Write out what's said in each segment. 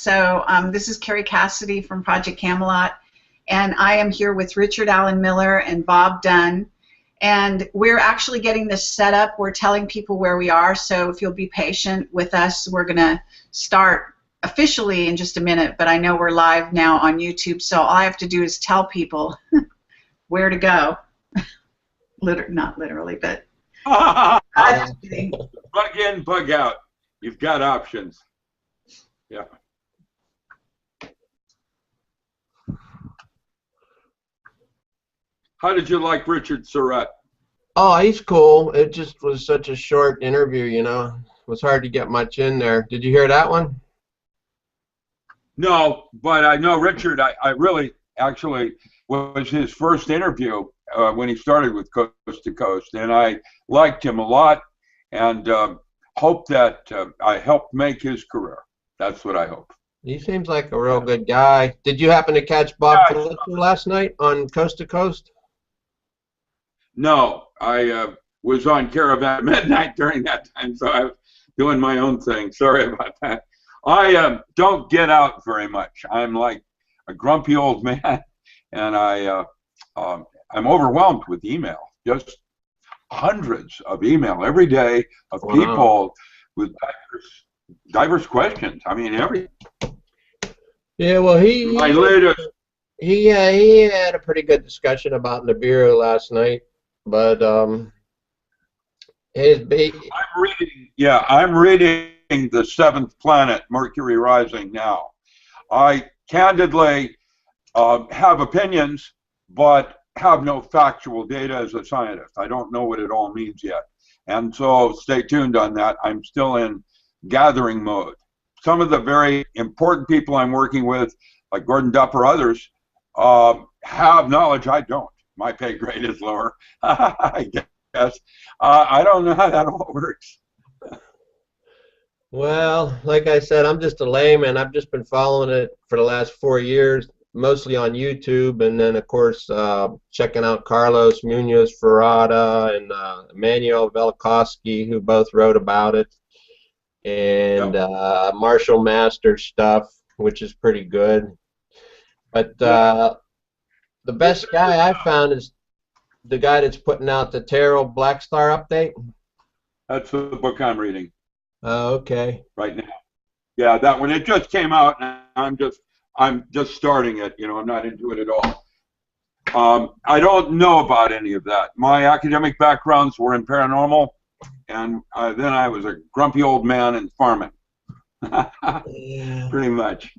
So this is Kerry Cassidy from Project Camelot, and I am here with Richard Allen Miller and Bob Dunn, and we're actually getting this set up. We're telling people where we are, so if you'll be patient with us, we're going to start officially in just a minute, but I know we're live now on YouTube, so all I have to do is tell people where to go. Not literally, but plug in, plug out. You've got options. Yeah. How did you like Richard Surratt? Oh, he's cool. It just was such a short interview, you know. It was hard to get much in there. Did you hear that one? No, but I know Richard, I really actually was his first interview when he started with Coast to Coast, and I liked him a lot and hope that I helped make his career. That's what I hope. He seems like a real good guy. Did you happen to catch Bob last night on Coast to Coast? No, I was on Caravan at midnight during that time, so I was doing my own thing. Sorry about that. I don't get out very much. I'm like a grumpy old man, and I'm overwhelmed with email. Just hundreds of email every day of people with diverse questions. I mean, every. Yeah, well, he had a pretty good discussion about Nibiru last night, but I'm reading the Seventh Planet, Mercury Rising now. I candidly have opinions, but have no factual data as a scientist. I don't know what it all means yet, and so stay tuned on that. I'm still in gathering mode. Some of the very important people I'm working with, like Gordon Dupp or others, have knowledge I don't. My pay grade is lower, I guess. I don't know how that all works. Well, like I said, I'm just a layman. I've just been following it for the last 4 years, mostly on YouTube, and then, of course, checking out Carlos Munoz Ferrada and Emmanuel Velikovsky, who both wrote about it, and Marshall Masters stuff, which is pretty good. But the best guy I found is the guy that's putting out the Tarot Black Star update. That's the book I'm reading. Oh, okay. Right now. Yeah, that one. It just came out, and I'm just starting it. You know, I'm not into it at all. I don't know about any of that. My academic backgrounds were in paranormal, and then I was a grumpy old man in farming. Pretty much.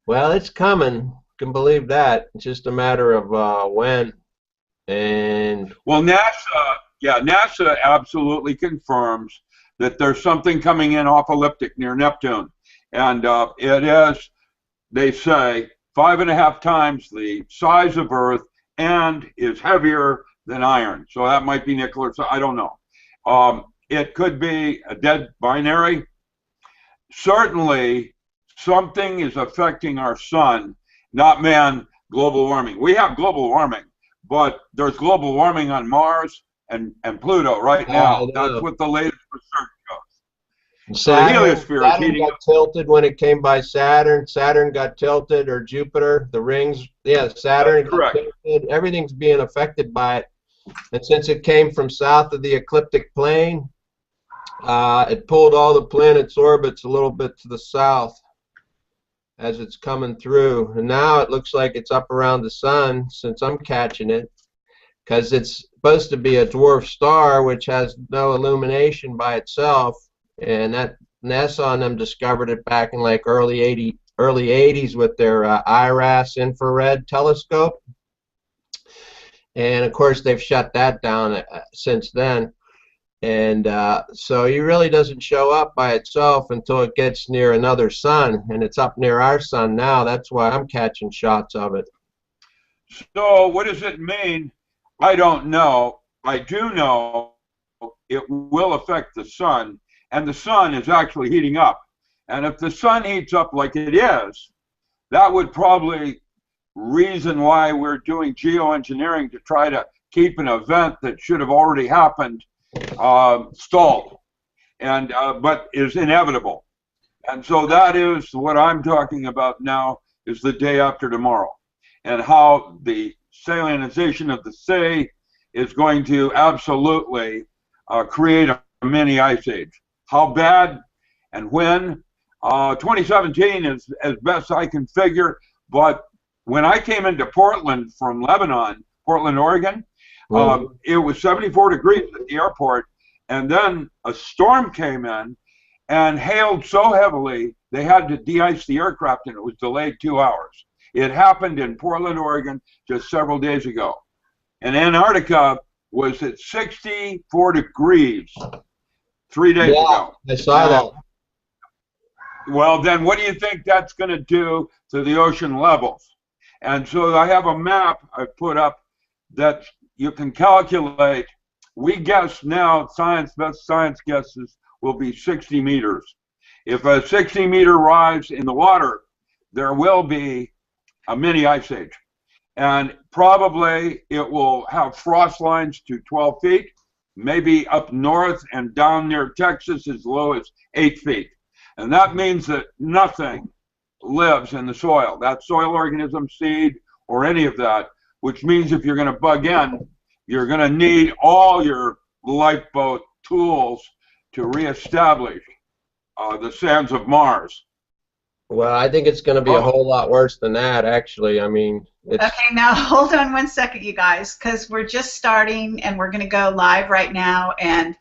Well, it's coming. Can believe that. It's just a matter of when. And well, NASA absolutely confirms that there's something coming in off elliptic near Neptune, and it is, they say, 5.5 times the size of Earth and is heavier than iron. So that might be nickel or so. I don't know. It could be a dead binary. Certainly, something is affecting our sun, not man. Global warming. We have global warming, but there's global warming on Mars and Pluto right now. That's what the latest research shows. Saturn got tilted when it came by Saturn. Saturn got tilted, or Jupiter. The rings, Saturn got tilted. Everything's being affected by it. And since it came from south of the ecliptic plane, it pulled all the planets' orbits a little bit to the south as it's coming through. And now it looks like it's up around the sun, since I'm catching it, because it's supposed to be a dwarf star which has no illumination by itself, and that NASA and them discovered it back in like early 80s with their IRAS infrared telescope, and of course they've shut that down since then. And so it really doesn't show up by itself until it gets near another sun, and it's up near our sun now. That's why I'm catching shots of it. So what does it mean? I don't know. I do know it will affect the sun, and the sun is actually heating up. And if the sun heats up like it is, that would probably reason why we're doing geoengineering to try to keep an event that should have already happened stalled, and but is inevitable. And so that is what I'm talking about now, is the day after tomorrow, and how the salinization of the sea is going to absolutely create a mini ice age. How bad and when? 2017 is as best I can figure, but when I came into Portland from Lebanon, Portland, Oregon, it was 74 degrees at the airport, and then a storm came in and hailed so heavily they had to de-ice the aircraft, and it was delayed 2 hours. It happened in Portland, Oregon, just several days ago. And Antarctica was at 64 degrees 3 days ago. I saw that. Well, then what do you think that's going to do to the ocean levels? And so I have a map I put up that you can calculate. We guess now, best science guesses will be 60 meters. If a 60-meter rise in the water, there will be a mini ice age. And probably it will have frost lines to 12 feet, maybe up north and down near Texas as low as 8 feet. And that means that nothing lives in the soil, that soil organism, seed, or any of that, which means if you're going to bug in, you're going to need all your lifeboat tools to reestablish the sands of Mars. Well, I think it's going to be a whole lot worse than that, actually. I mean, it's... Okay, now hold on one second, you guys, because we're just starting and we're going to go live right now. And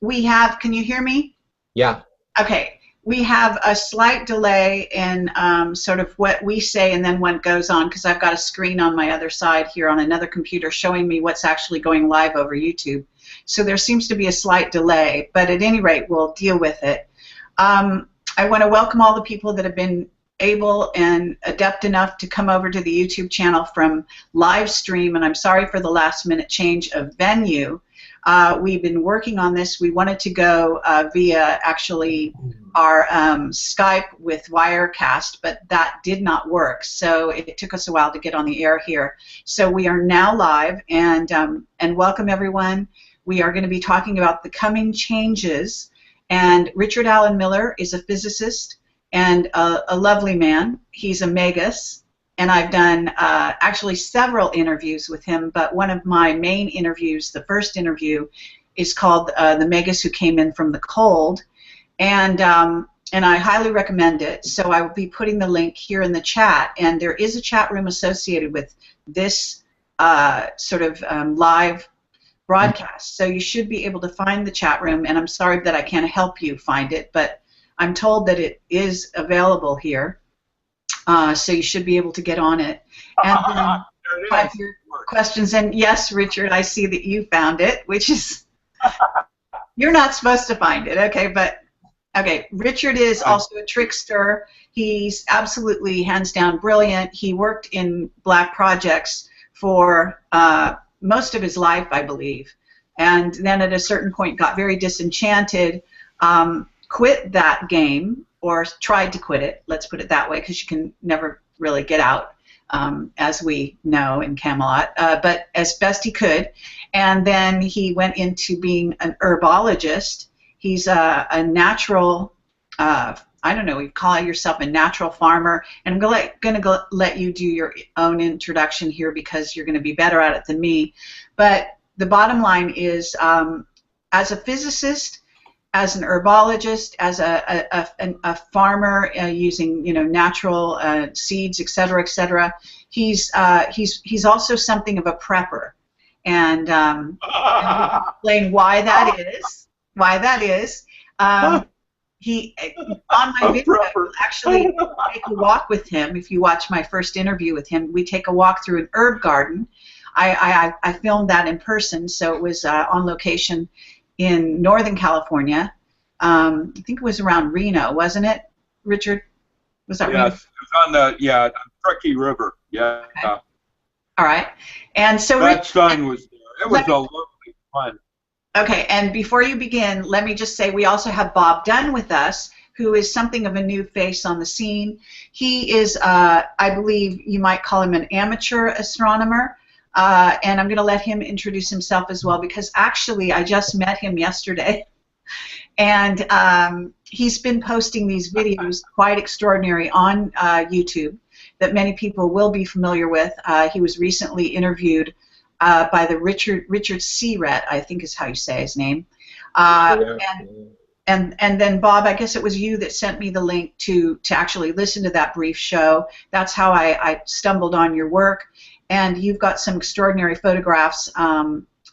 we have, can you hear me? Yeah. Okay. We have a slight delay in sort of what we say and then what goes on, because I've got a screen on my other side here on another computer showing me what's actually going live over YouTube. So there seems to be a slight delay, but at any rate, we'll deal with it. I want to welcome all the people that have been able and adept enough to come over to the YouTube channel from live stream, and I'm sorry for the last-minute change of venue. We've been working on this. We wanted to go via actually our Skype with Wirecast, but that did not work. So it took us a while to get on the air here. So we are now live, and welcome everyone. We are going to be talking about the coming changes. And Richard Allen Miller is a physicist and a lovely man. He's a Magus. And I've done actually several interviews with him, but one of my main interviews, the first interview, is called The Magus Who Came In From the Cold, and I highly recommend it. So I will be putting the link here in the chat, and there is a chat room associated with this sort of live broadcast, so you should be able to find the chat room, and I'm sorry that I can't help you find it, but I'm told that it is available here. So you should be able to get on it. And then have your questions. And yes, Richard, I see that you found it, which is, you're not supposed to find it, okay? But, okay, Richard is also a trickster. He's absolutely, hands down, brilliant. He worked in black projects for most of his life, I believe. And then at a certain point got very disenchanted, quit that game, or tried to quit it, let's put it that way, because you can never really get out, as we know in Camelot, but as best he could. And then he went into being an herbologist. He's a natural, I don't know, you call yourself a natural farmer, and I'm going to let you do your own introduction here because you're going to be better at it than me. But the bottom line is, as a physicist, as an herbologist, as a farmer using natural seeds, etc., he's also something of a prepper, and I'll explain why that is. He on my video actually take a walk with him. If you watch my first interview with him, we take a walk through an herb garden. I filmed that in person, so it was on location in Northern California. I think it was around Reno, wasn't it, Richard? Was that Reno? Yes, it was on the Truckee River. Yeah. Okay. All right, and so that son was there. It was a lovely fun. Okay, and before you begin, let me just say we also have Bob Dunn with us, who is something of a new face on the scene. He is, I believe you might call him an amateur astronomer. And I'm going to let him introduce himself as well, because actually I just met him yesterday, And he's been posting these videos, quite extraordinary, on YouTube that many people will be familiar with. He was recently interviewed by the Richard Searet, I think is how you say his name. And then Bob, I guess it was you that sent me the link to actually listen to that brief show. That's how I stumbled on your work. And you've got some extraordinary photographs.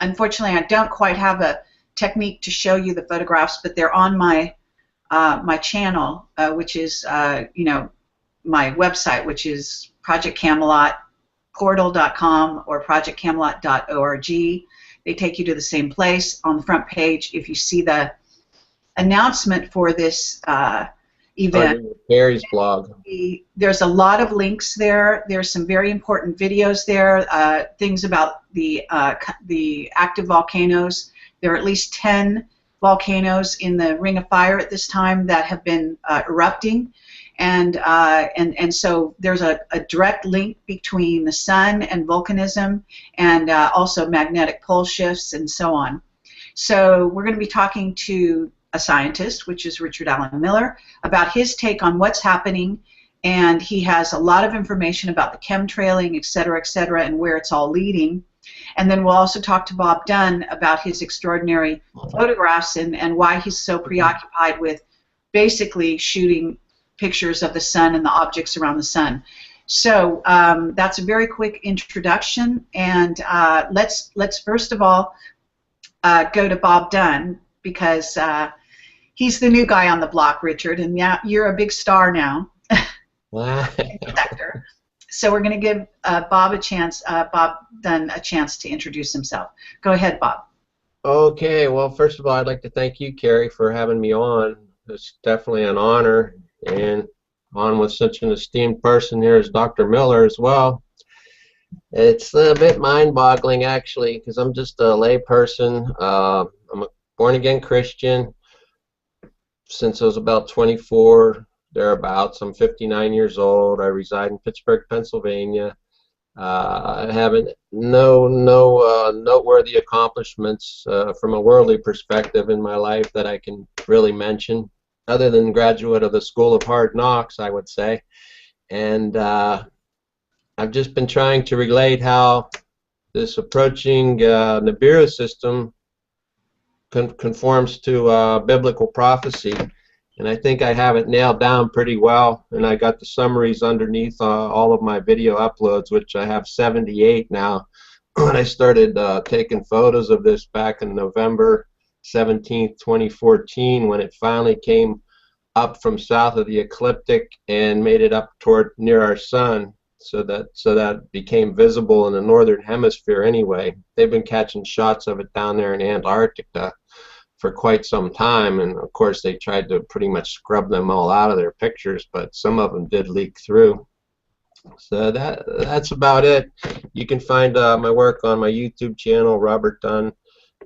Unfortunately, I don't quite have a technique to show you the photographs, but they're on my my channel, which is my website, which is projectcamelotportal.com or projectcamelot.org. They take you to the same place. On the front page, if you see the announcement for this event, Kerry's blog, there's a lot of links there. There's some very important videos there, things about the active volcanoes. There are at least 10 volcanoes in the Ring of Fire at this time that have been erupting. And so there's a direct link between the sun and volcanism, and also magnetic pole shifts and so on. So we're going to be talking to a scientist, which is Richard Allen Miller, about his take on what's happening, and he has a lot of information about the chemtrailing, et cetera, and where it's all leading. And then we'll also talk to Bob Dunn about his extraordinary photographs and why he's so preoccupied with basically shooting pictures of the sun and the objects around the sun. So that's a very quick introduction, and let's first of all go to Bob Dunn, because he's the new guy on the block, Richard, and yeah, you're a big star now. So we're going to give Bob Dunn a chance to introduce himself. Go ahead, Bob. Okay, well, first of all, I'd like to thank you, Kerry, for having me on. It's definitely an honor, and on with such an esteemed person here as Dr. Miller as well. It's a bit mind-boggling, actually, because I'm just a lay person. I'm a born-again Christian since I was about 24, thereabouts. I'm 59 years old. I reside in Pittsburgh, Pennsylvania. I haven't no noteworthy accomplishments from a worldly perspective in my life that I can really mention, other than graduate of the School of Hard Knocks, I would say. And I've just been trying to relate how this approaching Nibiru system conforms to biblical prophecy. And I think I have it nailed down pretty well. And I got the summaries underneath all of my video uploads, which I have 78 now. When I started taking photos of this back in November 17th, 2014, when it finally came up from south of the ecliptic and made it up toward near our sun, so that it became visible in the northern hemisphere anyway. They've been catching shots of it down there in Antarctica for quite some time, and of course they tried to pretty much scrub them all out of their pictures, but some of them did leak through. So that's about it. You can find my work on my YouTube channel, Robert Dunn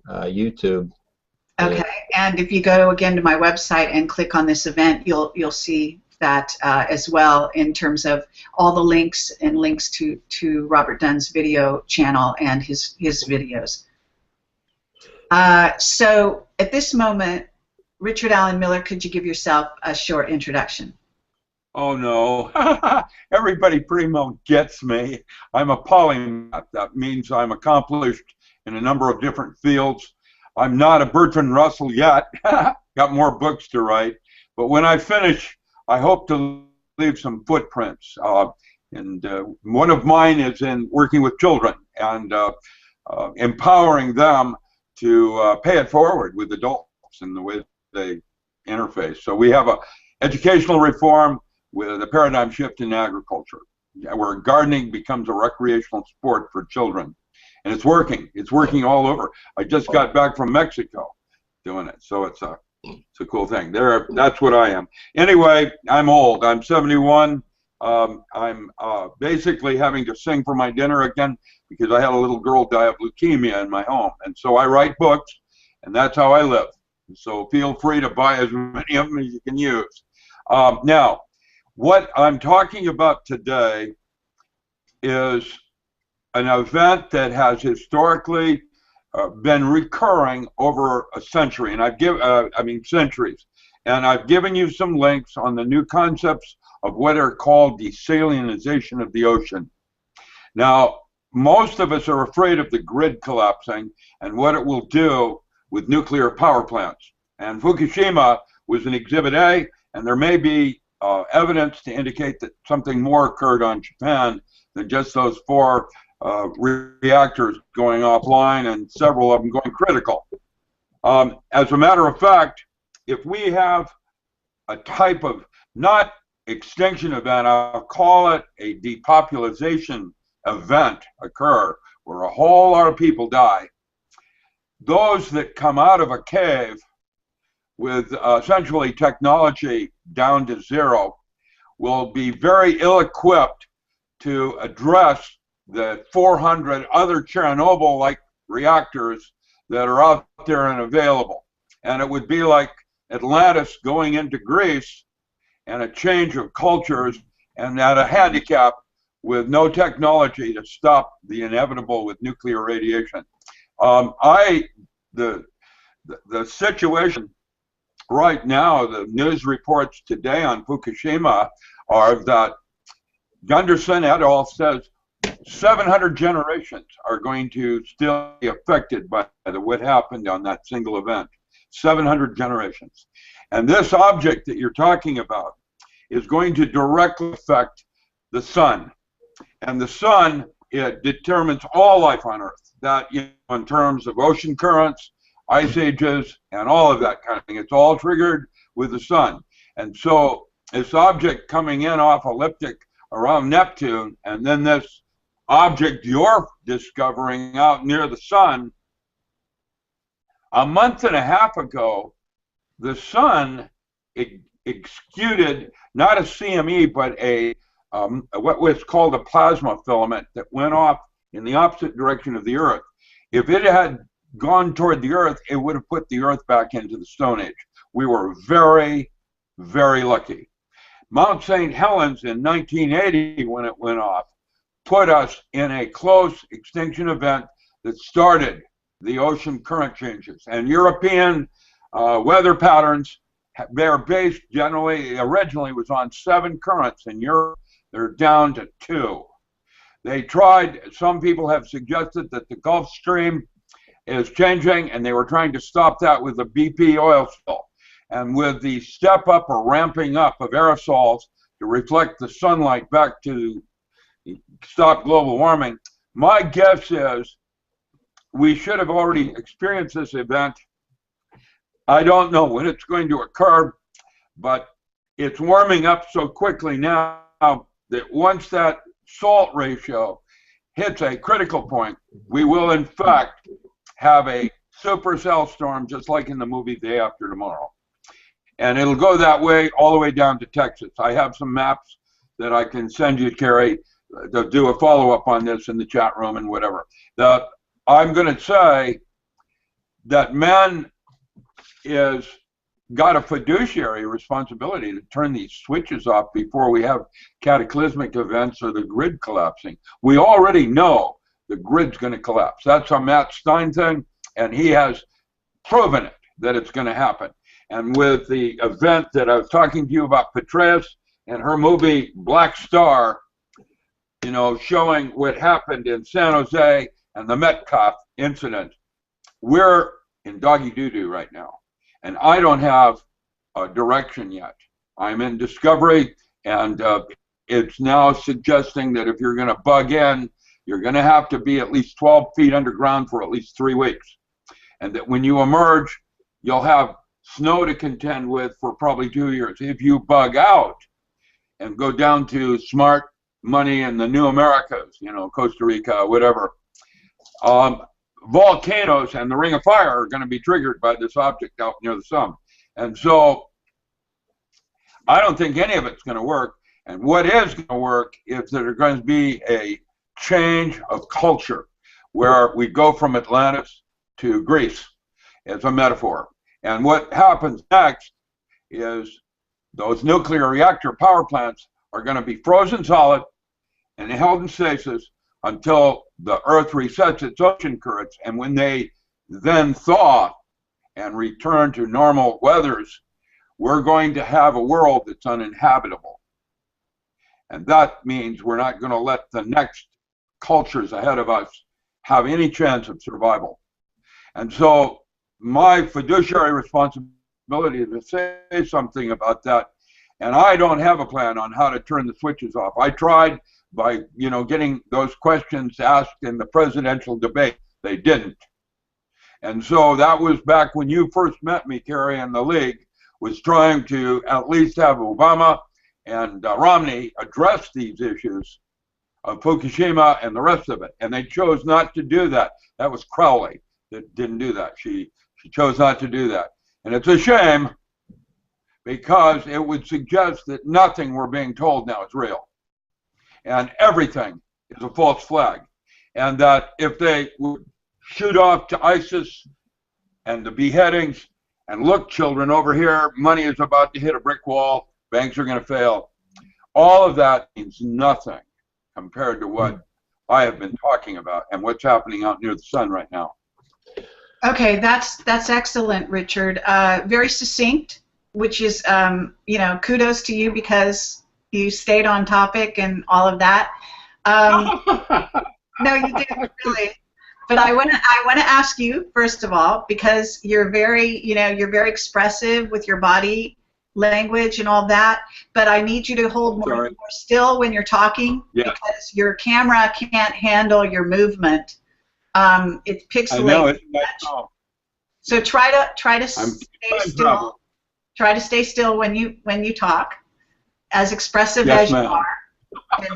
YouTube. Okay, and if you go again to my website and click on this event, you'll see that as well, in terms of all the links and links to Robert Dunn's video channel and his videos. So at this moment, Richard Allen Miller, could you give yourself a short introduction? Oh no, everybody pretty much gets me. I'm a polymath. That means I'm accomplished in a number of different fields. I'm not a Bertrand Russell yet. Got more books to write. But when I finish, I hope to leave some footprints. And one of mine is in working with children and empowering them to pay it forward with adults in the way they interface. So we have a educational reform with a paradigm shift in agriculture, where gardening becomes a recreational sport for children. And it's working. It's working all over. I just got back from Mexico doing it. So it's a cool thing. That's what I am. Anyway, I'm old. I'm 71. I'm basically having to sing for my dinner again because I had a little girl die of leukemia in my home. And so I write books, and that's how I live. So feel free to buy as many of them as you can use. Now, what I'm talking about today is an event that has historically been recurring over a century, and centuries. And I've given you some links on the new concepts of what are called desalinization of the ocean. Now, most of us are afraid of the grid collapsing and what it will do with nuclear power plants. And Fukushima was an Exhibit A, and there may be evidence to indicate that something more occurred on Japan than just those 4 reactors going offline and several of them going critical. As a matter of fact, if we have a type of, not extinction event, I'll call it a depopulation event occur, where a whole lot of people die, those that come out of a cave with essentially technology down to zero will be very ill-equipped to address the 400 other Chernobyl-like reactors that are out there and available. And it would be like Atlantis going into Greece, and a change of cultures, and at a handicap with no technology to stop the inevitable with nuclear radiation. The situation right now, the news reports today on Fukushima are that Gunderson et al. Says 700 generations are going to still be affected by what happened on that single event. 700 generations. And this object that you're talking about is going to directly affect the sun. And the sun, it determines all life on Earth. That, in terms of ocean currents, ice ages, and all of that kind of thing. It's all triggered with the sun. And so this object coming in off elliptic around Neptune, and then this object you're discovering out near the sun, a month and a half ago, the sun executed not a CME, but a what was called a plasma filament that went off in the opposite direction of the Earth. If it had gone toward the Earth, it would have put the Earth back into the Stone Age. We were very, very lucky. Mount St. Helens in 1980, when it went off, put us in a close extinction event that started the ocean current changes. And European weather patterns, they're based originally was on 7 currents. In Europe, they're down to 2. They tried, some people have suggested that the Gulf Stream is changing, and they were trying to stop that with the BP oil spill. And with the step up or ramping up of aerosols to reflect the sunlight back to stop global warming, my guess is we should have already experienced this event. I don't know when it's going to occur, but it's warming up so quickly now that once that salt ratio hits a critical point, we will in fact have a supercell storm, just like in the movie Day After Tomorrow. And it'll go that way all the way down to Texas. I have some maps that I can send you, Kerry, to do a follow-up on this in the chat room and whatever. I'm going to say that man is got a fiduciary responsibility to turn these switches off before we have cataclysmic events or the grid collapsing. We already know the grid's going to collapse. That's a Matt Stein thing, and he has proven it, that it's going to happen. And with the event that I was talking to you about, Petraeus and her movie Black Star, showing what happened in San Jose and the Metcalf incident, we're in doggy doo-doo right now. And I don't have a direction yet. I'm in discovery, and it's now suggesting that if you're going to bug in, you're going to have to be at least 12 feet underground for at least 3 weeks. And that when you emerge, you'll have snow to contend with for probably 2 years. If you bug out and go down to smart money in the new Americas, Costa Rica, whatever, volcanoes and the Ring of Fire are going to be triggered by this object out near the sun. And so I don't think any of it's going to work. And what is going to work is that there's going to be a change of culture where we go from Atlantis to Greece as a metaphor. And what happens next is those nuclear reactor power plants are going to be frozen solid and held in stasis until the Earth resets its ocean currents. And when they then thaw and return to normal weathers, we're going to have a world that's uninhabitable. And that means we're not going to let the next cultures ahead of us have any chance of survival. And so my fiduciary responsibility is to say something about that. And I don't have a plan on how to turn the switches off. I tried by, getting those questions asked in the presidential debate. They didn't. And so that was back when you first met me, Kerry, and the League was trying to at least have Obama and Romney address these issues of Fukushima and the rest of it. And they chose not to do that. That was Crowley that didn't do that. She chose not to do that. And it's a shame, because it would suggest that nothing we're being told now is real. And everything is a false flag. And that if they would shoot off to ISIS and the beheadings, and look, children, over here, money is about to hit a brick wall, banks are going to fail. All of that means nothing compared to what I have been talking about and what's happening out near the sun right now. Okay, that's excellent, Richard. Very succinct, which is, kudos to you because you stayed on topic and all of that. No, you didn't really. But I want to ask you, first of all, because you're very, you're very expressive with your body language and all that, but I need you to hold more still when you're talking, because your camera can't handle your movement. It's pixelated. I know, it's so try to stay still. Try to stay still when you talk, as expressive as you are,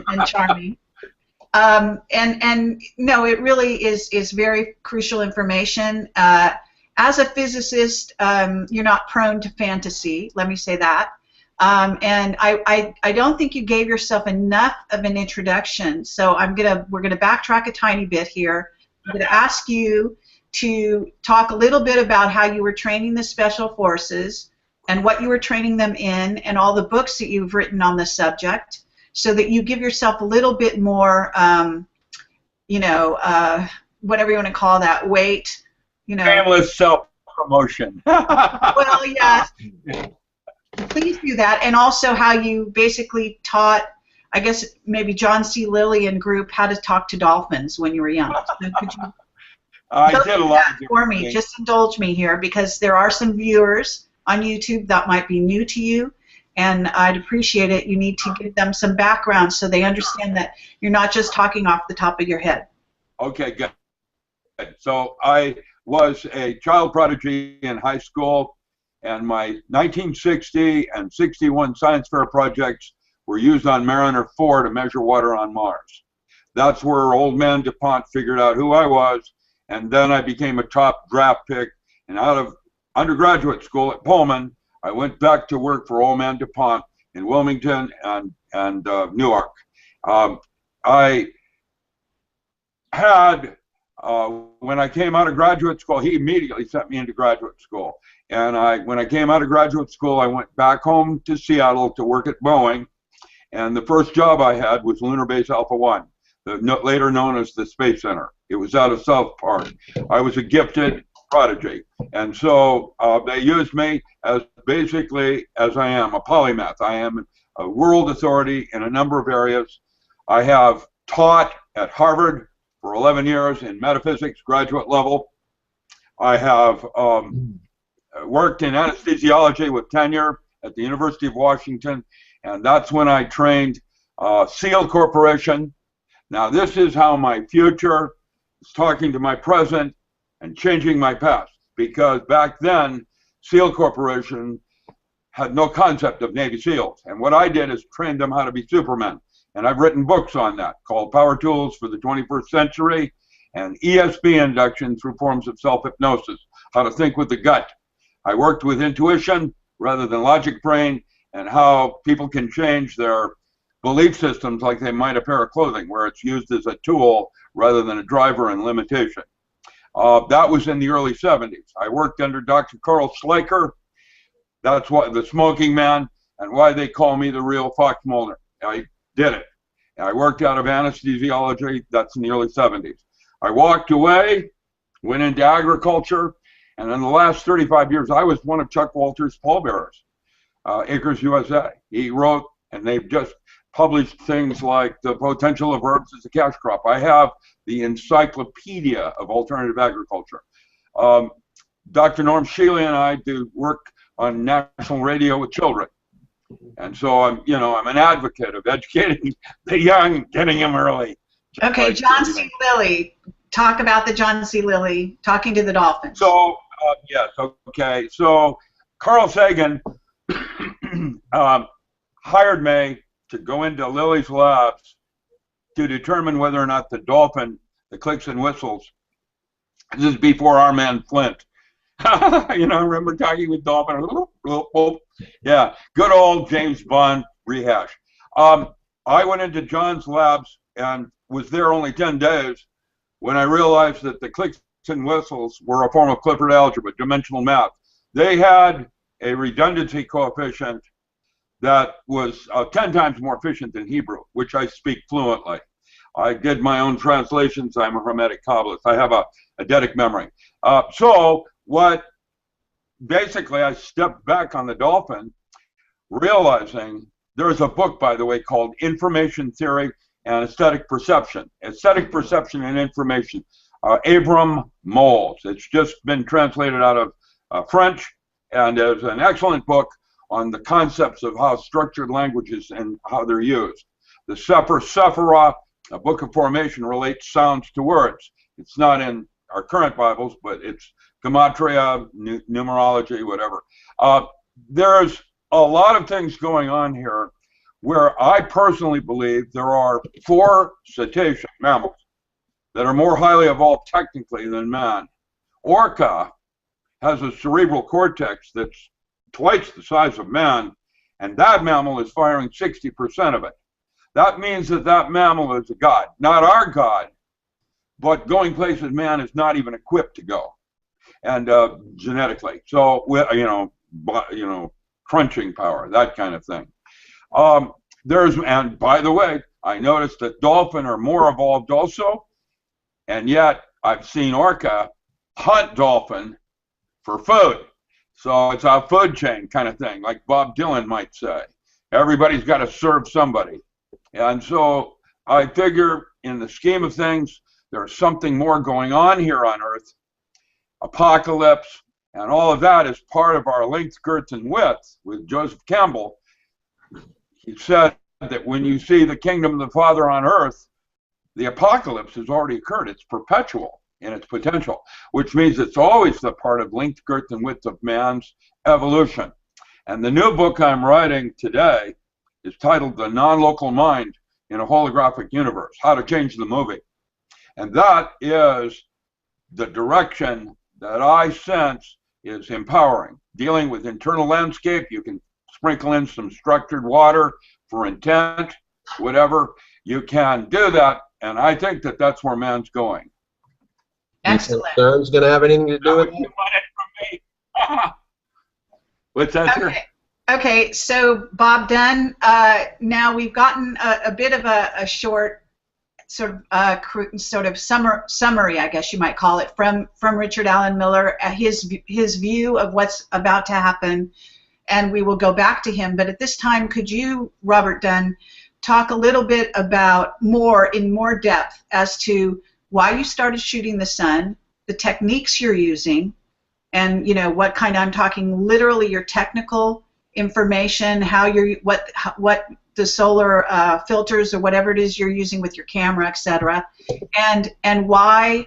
and charming. And no, it really is very crucial information. As a physicist, you're not prone to fantasy. Let me say that. And I don't think you gave yourself enough of an introduction. So we're gonna backtrack a tiny bit here. I'm gonna ask you to talk a little bit about how you were training the Special Forces and what you were training them in, and all the books that you've written on the subject, so that you give yourself a little bit more, whatever you want to call that, weight, Shameless self-promotion. Well, yes. Please do that. And also how you basically taught, I guess, maybe John C. Lilly and group how to talk to dolphins when you were young. So could you I did a lot for me? Things. Just indulge me here, because there are some viewers on YouTube that might be new to you, and I'd appreciate it. You need to give them some background so they understand that you're not just talking off the top of your head. Okay, good. So I was a child prodigy in high school, and my 1960 and 61 science fair projects were used on Mariner 4 to measure water on Mars. That's where old man DuPont figured out who I was, and then I became a top draft pick, and out of undergraduate school at Pullman, I went back to work for old man DuPont in Wilmington and Newark. I had, when I came out of graduate school, he immediately sent me into graduate school. And when I came out of graduate school, I went back home to Seattle to work at Boeing. And the first job I had was Lunar Base Alpha 1, later known as the Space Center. It was out of South Park. I was a gifted prodigy. And so they used me as basically as I am, a polymath. I am a world authority in a number of areas. I have taught at Harvard for 11 years in metaphysics, graduate level. I have worked in anesthesiology with tenure at the University of Washington, and that's when I trained SEAL Corporation. Now this is how my future is talking to my present and changing my past, because back then SEAL Corporation had no concept of Navy SEALs, and what I did is train them how to be Supermen. And I've written books on that called Power Tools for the 21st Century and ESP Induction Through Forms of Self-Hypnosis, How to Think with the Gut. I worked with intuition rather than logic brain, and how people can change their belief systems like they might a pair of clothing, where it's used as a tool rather than a driver and limitation. That was in the early 70s. I worked under Dr. Carl Schleicher. That's what the smoking man, and why they call me the real Fox Mulder. I did it. I worked out of anesthesiology. That's in the early 70s. I walked away went into agriculture, and in the last 35 years, I was one of Chuck Walters' pallbearers, Acres USA. He wrote, and they've just published things like The Potential of Herbs as a Cash Crop. I have the Encyclopedia of Alternative Agriculture. Dr. Norm Shealy and I do work on national radio with children. And so I'm an advocate of educating the young, getting them early. Okay, like John C. Lilly. Talk about the John C. Lilly, talking to the dolphins. So, yes, okay. So Carl Sagan hired me to go into Lilly's labs to determine whether or not the dolphin, the clicks and whistles, this is before our man Flint. I remember talking with dolphin. Yeah, good old James Bond rehash. I went into John's labs and was there only 10 days when I realized that the clicks and whistles were a form of Clifford algebra, dimensional math. They had a redundancy coefficient that was 10 times more efficient than Hebrew, which I speak fluently. I did my own translations. I'm a Hermetic Kabbalist. I have a eidetic memory. So what basically I stepped back on the dolphin, realizing there's a book, by the way, called Information Theory and Aesthetic Perception. Aesthetic Perception and Information. Abram Moles. It's just been translated out of French, and is an excellent book on the concepts of how structured languages and how they're used. The Sephirah, a book of formation, relates sounds to words. It's not in our current Bibles, but it's gematria, numerology, whatever. There's a lot of things going on here where I personally believe there are 4 cetacean mammals that are more highly evolved technically than man. Orca has a cerebral cortex that's twice the size of man, and that mammal is firing 60% of it. That means that that mammal is a god, not our god, but going places man is not even equipped to go, and genetically. So, crunching power, that kind of thing. And by the way, I noticed that dolphin are more evolved also, and yet I've seen orca hunt dolphin for food. So it's a food chain kind of thing, like Bob Dylan might say. Everybody's got to serve somebody. And so I figure in the scheme of things, there's something more going on here on Earth. Apocalypse and all of that is part of our length, girth, and width with Joseph Campbell. He said that when you see the kingdom of the Father on earth, the apocalypse has already occurred. It's perpetual in its potential, which means it's always the part of length, girth, and width of man's evolution. And the new book I'm writing today is titled The Non-Local Mind in a Holographic Universe, How to Change the Movie. And that is the direction that I sense is empowering. Dealing with internal landscape, you can sprinkle in some structured water for intent, whatever. You can do that, and I think that that's where man's going. Excellent. Dunn's going to have anything to do with it? What's that, sir? Okay, so Bob Dunn, now we've gotten a bit of a short sort of summary, I guess you might call it, from Richard Allen Miller, his view of what's about to happen, and we will go back to him. But at this time, could you, Robert Dunn, talk a little bit about in more depth as to why you started shooting the sun, the techniques you're using, and what kind I'm talking literally your technical information, how you're what the solar filters or whatever it is you're using with your camera, etc., and why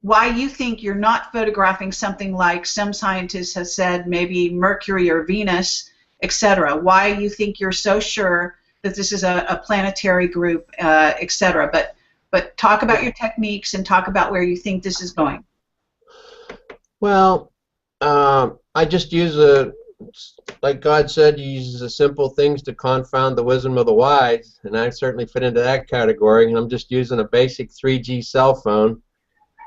you think you're not photographing something like some scientists have said, maybe Mercury or Venus, etc. Why you think you're so sure that this is a planetary group, etc. But talk about your techniques and talk about where you think this is going. Well, I just use like God said, He uses the simple things to confound the wisdom of the wise, and I certainly fit into that category. And I'm just using a basic 3G cell phone.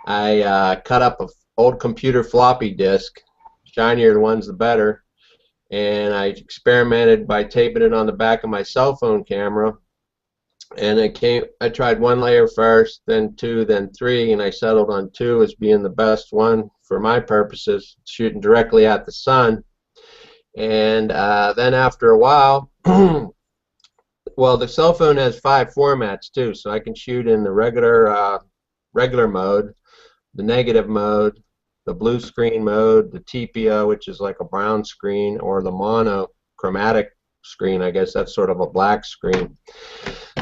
I cut up an old computer floppy disk, shinier ones the better, and I experimented by taping it on the back of my cell phone camera. And I tried 1 layer first, then 2, then 3, and I settled on 2 as being the best one for my purposes, shooting directly at the sun. And then after a while, well, the cell phone has 5 formats too, so I can shoot in the regular mode, the negative mode, the blue screen mode, the TPO, which is like a brown screen, or the monochromatic screen. I guess that's sort of a black screen.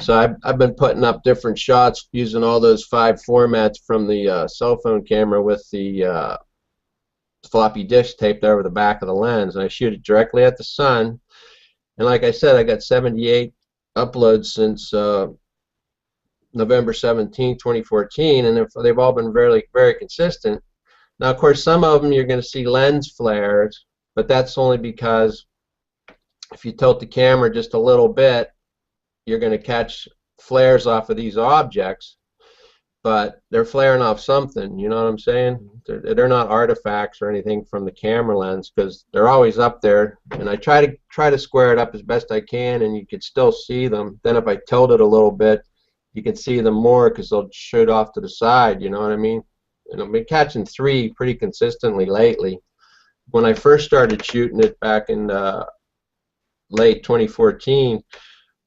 So I've been putting up different shots using all those 5 formats from the cell phone camera with the floppy disk taped over the back of the lens, and I shoot it directly at the sun. And like I said, I got 78 uploads since November 17, 2014, and they've all been very, very consistent. Now, of course, some of them you're going to see lens flares, but that's only because if you tilt the camera just a little bit, you're going to catch flares off of these objects, but they're flaring off something, you know what I'm saying? They're not artifacts or anything from the camera lens, because they're always up there, and I try to square it up as best I can, and you can still see them. Then if I tilt it a little bit, you can see them more because they'll shoot off to the side, you know what I mean? And I've been catching 3 pretty consistently lately. When I first started shooting it back in late 2014,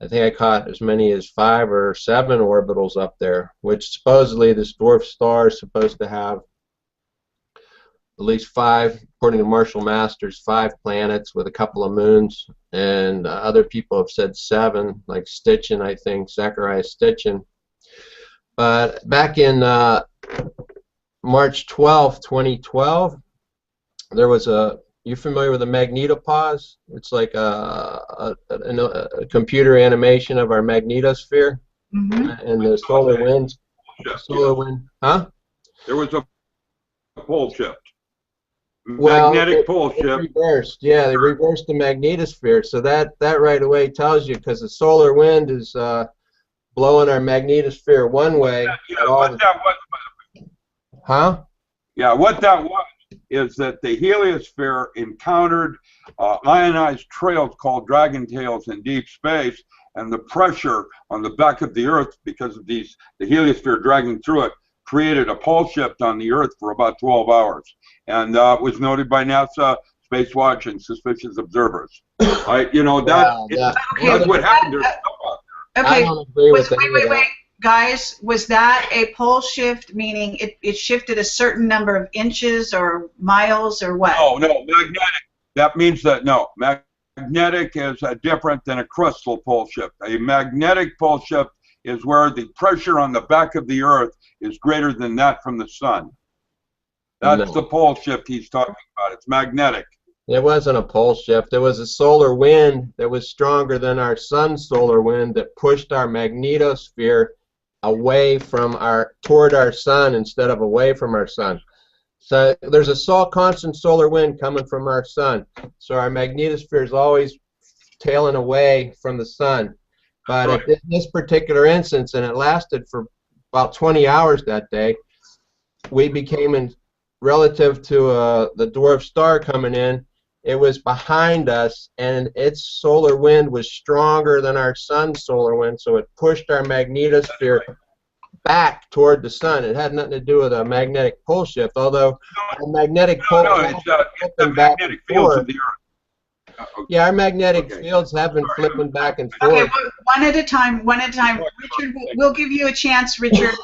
I think I caught as many as 5 or 7 orbitals up there, which supposedly this dwarf star is supposed to have at least 5, according to Marshall Masters, 5 planets with a couple of moons, and other people have said 7, like Stitchin, I think, Zachariah Stitchin. But back in March 12, 2012, there was you familiar with the magnetopause? It's like a computer animation of our magnetosphere, and the solar winds. Solar wind, huh? There was a pole shift. Well, magnetic pole shift. Reversed. Yeah, they reversed the magnetosphere. So that right away tells you, because the solar wind is blowing our magnetosphere one way. Yeah, what that was. Huh? Yeah, what that was is that the heliosphere encountered ionized trails called dragon tails in deep space, and the pressure on the back of the Earth, because of the heliosphere dragging through it, created a pole shift on the Earth for about 12 hours. And it was noted by NASA, Space Watch, and suspicious observers. You know, that's what happened. There's stuff out there. I don't agree with wait. Guys, was that a pole shift, meaning it shifted a certain number of inches or miles or what? No, magnetic. That means that, no, magnetic is different than a crystal pole shift. A magnetic pole shift is where the pressure on the back of the Earth is greater than that from the sun. That's the pole shift he's talking about. It's magnetic. It wasn't a pole shift. There was a solar wind that was stronger than our sun's solar wind that pushed our magnetosphere away from toward our sun instead of away from our sun. So there's a constant solar wind coming from our sun. So our magnetosphere is always tailing away from the sun. But in this particular instance, and it lasted for about 20 hours that day, we became relative to the dwarf star coming in, it was behind us, and its solar wind was stronger than our sun's solar wind, so it pushed our magnetosphere back toward the sun. It had nothing to do with a magnetic pole shift, although our magnetic pole it's the magnetic fields of the Earth. Yeah, our magnetic fields have been flipping back and forth. Okay, one at a time. Richard, we'll give you a chance, Richard.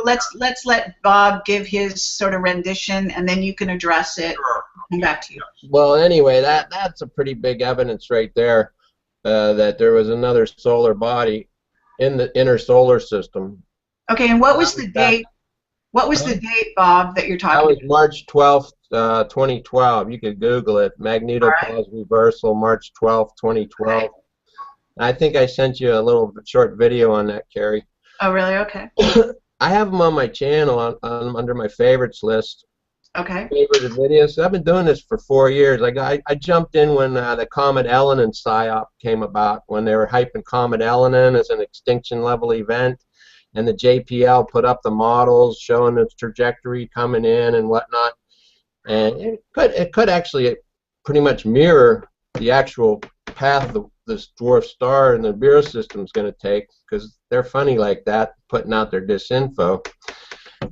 Let's let Bob give his sort of rendition, and then you can address it. Sure. Come back to you. Well, anyway, that's a pretty big evidence right there that there was another solar body in the inner solar system. Okay, and what was the date? What was the date, Bob, that you're talking about? That was March 12th, 2012. You could Google it. Magnetopause reversal, March 12th, 2012. Right. I think I sent you a little short video on that, Kerry. Oh, really? Okay. I have them on my channel under my favorites list. Okay. Favorite videos. I've been doing this for 4 years. I jumped in when the Comet Elenin PSYOP came about, when they were hyping Comet Elenin as an extinction level event, and the JPL put up the models showing its trajectory coming in and whatnot. And it could actually pretty much mirror the actual path this dwarf star in the Bureau system is going to take, because they're funny like that, putting out their disinfo.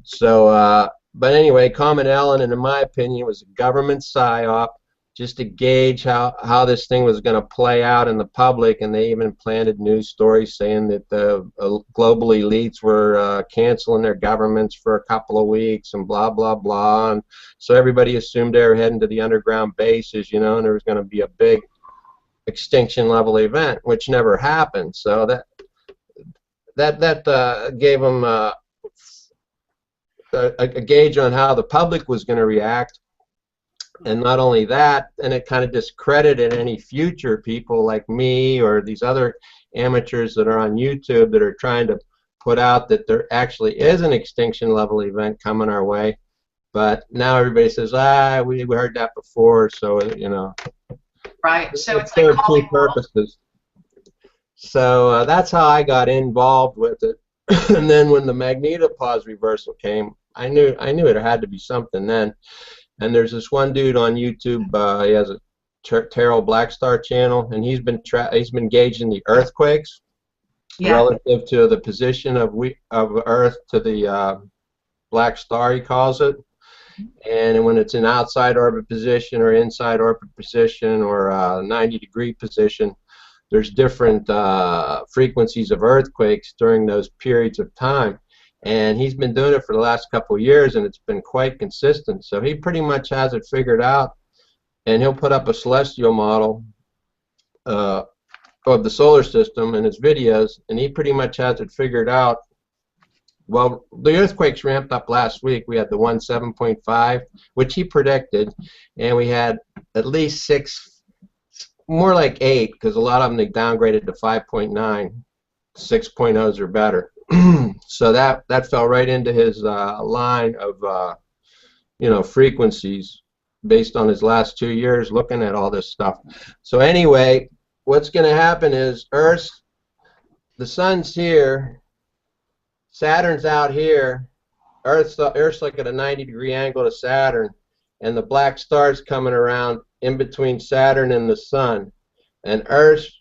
So, but anyway, Comet Ellen, in my opinion, was a government psyop just to gauge how this thing was going to play out in the public, and they even planted news stories saying that the global elites were canceling their governments for a couple of weeks and blah, blah, blah. And so everybody assumed they were heading to the underground bases, you know, and there was going to be a big extinction level event, which never happened. So that gave them a gauge on how the public was going to react. And not only that, and it kind of discredited any future people like me or these other amateurs that are on YouTube that are trying to put out that there actually is an extinction level event coming our way. But now everybody says, we heard that before, so, you know. Right, so it's like two purposes. So that's how I got involved with it. And then when the magnetopause reversal came, I knew it had to be something then. And there's this one dude on YouTube. He has a Terrell Blackstar channel, and he's been gauging the earthquakes relative to the position of Earth to the black star, he calls it. And when it's in outside orbit position or inside orbit position or 90-degree position, there's different frequencies of earthquakes during those periods of time. And he's been doing it for the last couple of years, and it's been quite consistent. So he pretty much has it figured out, and he'll put up a celestial model of the solar system in his videos, and he pretty much has it figured out. Well, the earthquakes ramped up last week. We had the 7.5, which he predicted, and we had at least 6, more like 8, because a lot of them they downgraded to 5.9. 6.0s are better. So that fell right into his line of you know, frequencies based on his last 2 years looking at all this stuff. So anyway, what's going to happen is the sun's here, Saturn's out here, Earth's like at a 90-degree angle to Saturn, and the black star's coming around in between Saturn and the sun, and Earth's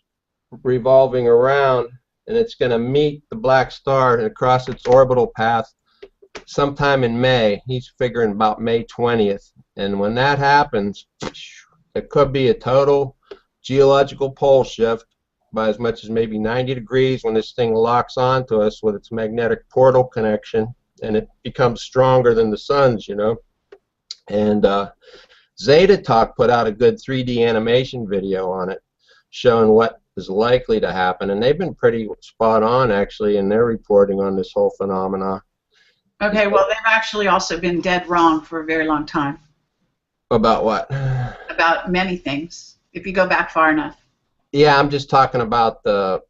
revolving around, and it's going to meet the black star and across its orbital path sometime in May. He's figuring about May 20th. And when that happens, it could be a total geological pole shift by as much as maybe 90 degrees when this thing locks onto us with its magnetic portal connection, and it becomes stronger than the sun's, you know. And Zeta Talk put out a good 3D animation video on it showing what is likely to happen, and they've been pretty spot on actually in their reporting on this whole phenomena. Okay, well, they've actually also been dead wrong for a very long time. About what? About many things, if you go back far enough. Yeah, I'm just talking about the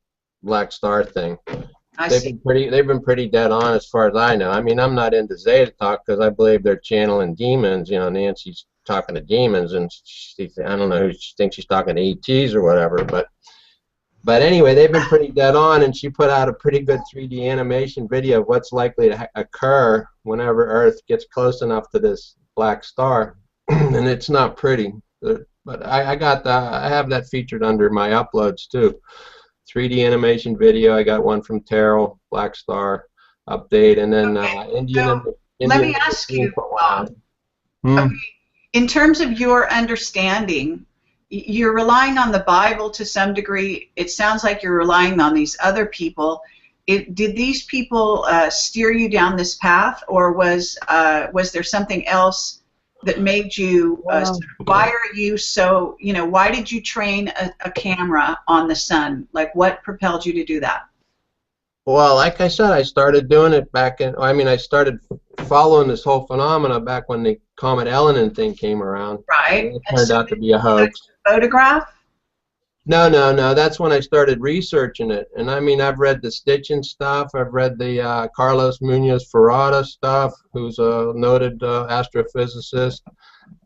black star thing. They've been pretty dead on as far as I know. I mean, I'm not into Zeta Talk because I believe they're channeling demons. You know, Nancy's talking to demons, and I don't know who she thinks she's talking to ETs or whatever, but anyway, they've been pretty dead on, and she put out a pretty good 3D animation video of what's likely to occur whenever Earth gets close enough to this black star, and it's not pretty. But I have that featured under my uploads too. 3D animation video. I got one from Terrell, Black Star update, and then Indian. Let me ask you, okay, in terms of your understanding, you're relying on the Bible to some degree. It sounds like you're relying on these other people. Did these people steer you down this path, or was there something else that made you? Why are you so? You know, why did you train a camera on the sun? Like, what propelled you to do that? Well, like I said, I started doing it back in. I mean, I started following this whole phenomena back when the Comet Ellen thing came around. Right. It turned out to be a hoax. Photograph? No. That's when I started researching it. And I mean, I've read the Stitchin stuff. I've read the Carlos Munoz Ferrada stuff, who's a noted astrophysicist.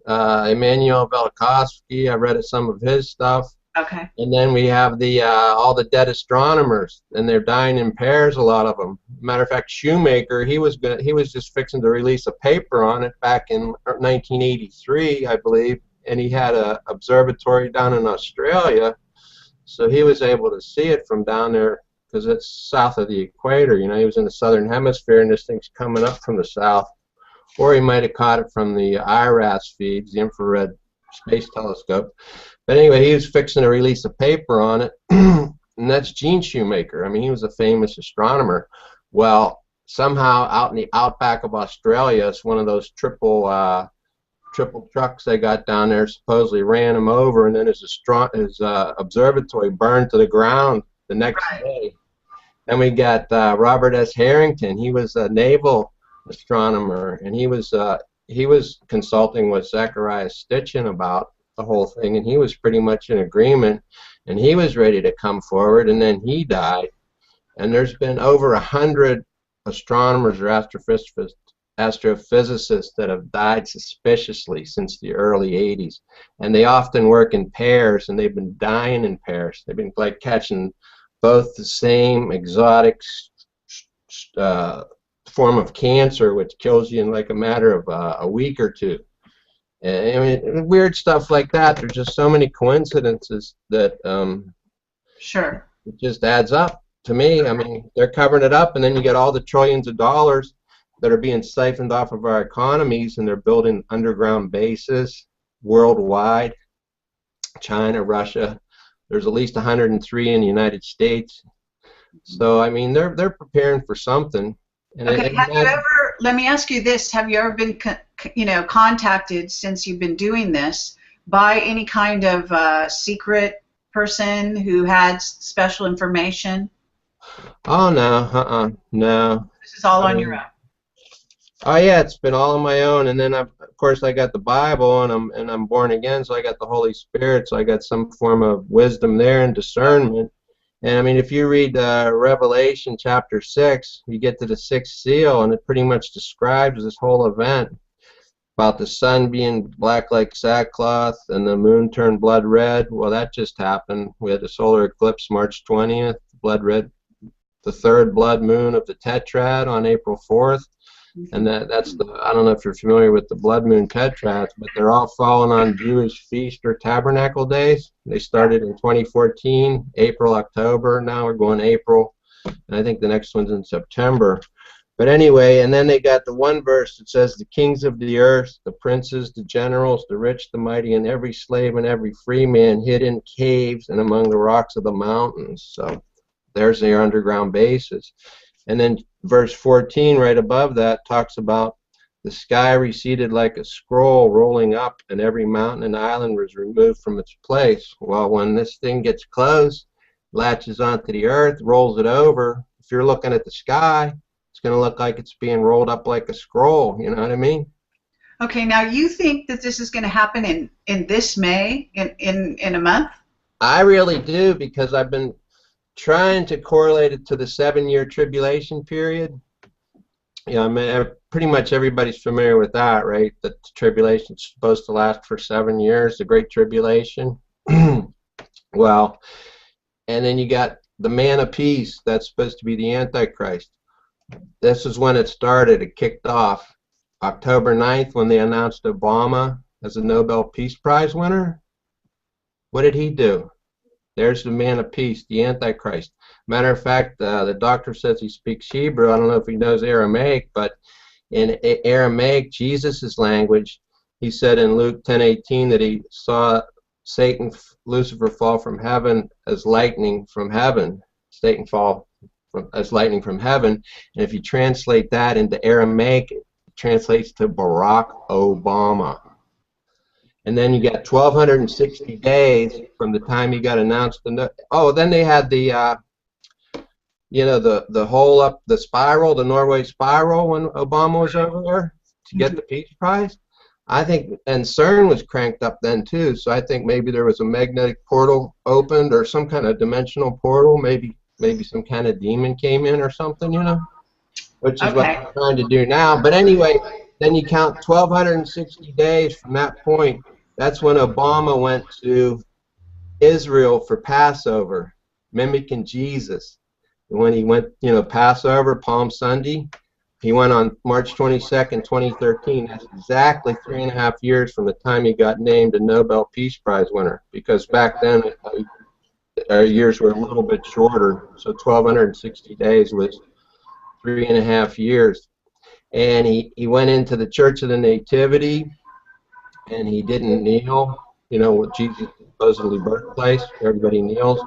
Emmanuel Velikovsky. I read some of his stuff. Okay. And then we have the all the dead astronomers, and they're dying in pairs, a lot of them. Matter of fact, Shoemaker, he was just fixing to release a paper on it back in 1983, I believe, and he had an observatory down in Australia. So he was able to see it from down there because it's south of the equator. You know, he was in the southern hemisphere, and this thing's coming up from the south. Or he might have caught it from the IRAS feeds, the infrared space telescope. But anyway, he was fixing to release a paper on it, and that's Gene Shoemaker. I mean, he was a famous astronomer. Well, somehow out in the outback of Australia, it's one of those triple trucks they got down there supposedly ran him over, and then his observatory burned to the ground the next day. And we got Robert S. Harrington. He was a naval astronomer, and he was consulting with Zechariah Stitchin about the whole thing, and he was pretty much in agreement, and he was ready to come forward, and then he died. And there's been over 100 astronomers or astrophysicists that have died suspiciously since the early 80s, and they often work in pairs, and they've been dying in pairs. They've been like catching both the same exotic form of cancer, which kills you in like a matter of a week or two. And, I mean, weird stuff like that. There's just so many coincidences that sure, it just adds up to me. I mean, they're covering it up, and then you get all the trillions of dollars that are being siphoned off of our economies, and they're building underground bases worldwide. China, Russia. There's at least 103 in the United States. So I mean, they're preparing for something. And okay, have you ever? Let me ask you this: have you ever been, contacted since you've been doing this by any kind of secret person who had special information? Oh no, no. This is all on your own. Oh yeah, it's been all on my own, and then of course I got the Bible, and I'm born again, so I got the Holy Spirit, so I got some form of wisdom there and discernment. And I mean, if you read Revelation chapter 6, you get to the 6th seal, and it pretty much describes this whole event about the sun being black like sackcloth and the moon turned blood red. Well, that just happened. We had the solar eclipse March 20th, blood red, the third blood moon of the tetrad on April 4th. And that's the, I don't know if you're familiar with the blood moon tetrads, but they're all falling on Jewish feast or tabernacle days. They started in 2014, April, October. Now we're going April, and I think the next one's in September. But anyway, and then they got the one verse that says, the kings of the earth, the princes, the generals, the rich, the mighty, and every slave and every free man hid in caves and among the rocks of the mountains. So there's their underground bases. And then verse 14 right above that talks about the sky receded like a scroll rolling up, and every mountain and island was removed from its place. Well, when this thing gets close, latches onto the earth, rolls it over, if you're looking at the sky, it's going to look like it's being rolled up like a scroll. You know what I mean? Okay, now you think that this is going to happen in this May, in a month? I really do, because I've been trying to correlate it to the 7-year tribulation period. I mean, pretty much everybody's familiar with that, right? That the tribulation's supposed to last for 7 years, the Great Tribulation. Well, and then you got the man of peace, that's supposed to be the Antichrist. This is when it started. It kicked off October 9th when they announced Obama as a Nobel Peace Prize winner. What did he do? There's the man of peace, the Antichrist. Matter of fact, the doctor says he speaks Hebrew. I don't know if he knows Aramaic, but in Aramaic, Jesus' language, he said in Luke 10:18 that he saw Satan, Lucifer, fall from heaven as lightning from heaven. Satan fall as lightning from heaven. And if you translate that into Aramaic, it translates to Barack Obama. And then you got 1,260 days from the time he got announced. Oh, then they had the, the hole up the spiral, the Norway spiral, when Obama was over there to get the Peace Prize. I think, and CERN was cranked up then too. So I think maybe there was a magnetic portal opened, or some kind of dimensional portal. Maybe some kind of demon came in or something, which is what I'm trying to do now. But anyway, then you count 1,260 days from that point. That's when Obama went to Israel for Passover, mimicking Jesus. And when he went, Passover, Palm Sunday, he went on March 22nd, 2013. That's exactly 3.5 years from the time he got named a Nobel Peace Prize winner. Because back then, our years were a little bit shorter. So 1,260 days was 3.5 years. And he went into the Church of the Nativity, and he didn't kneel. You know, with Jesus' supposedly birthplace, everybody kneels.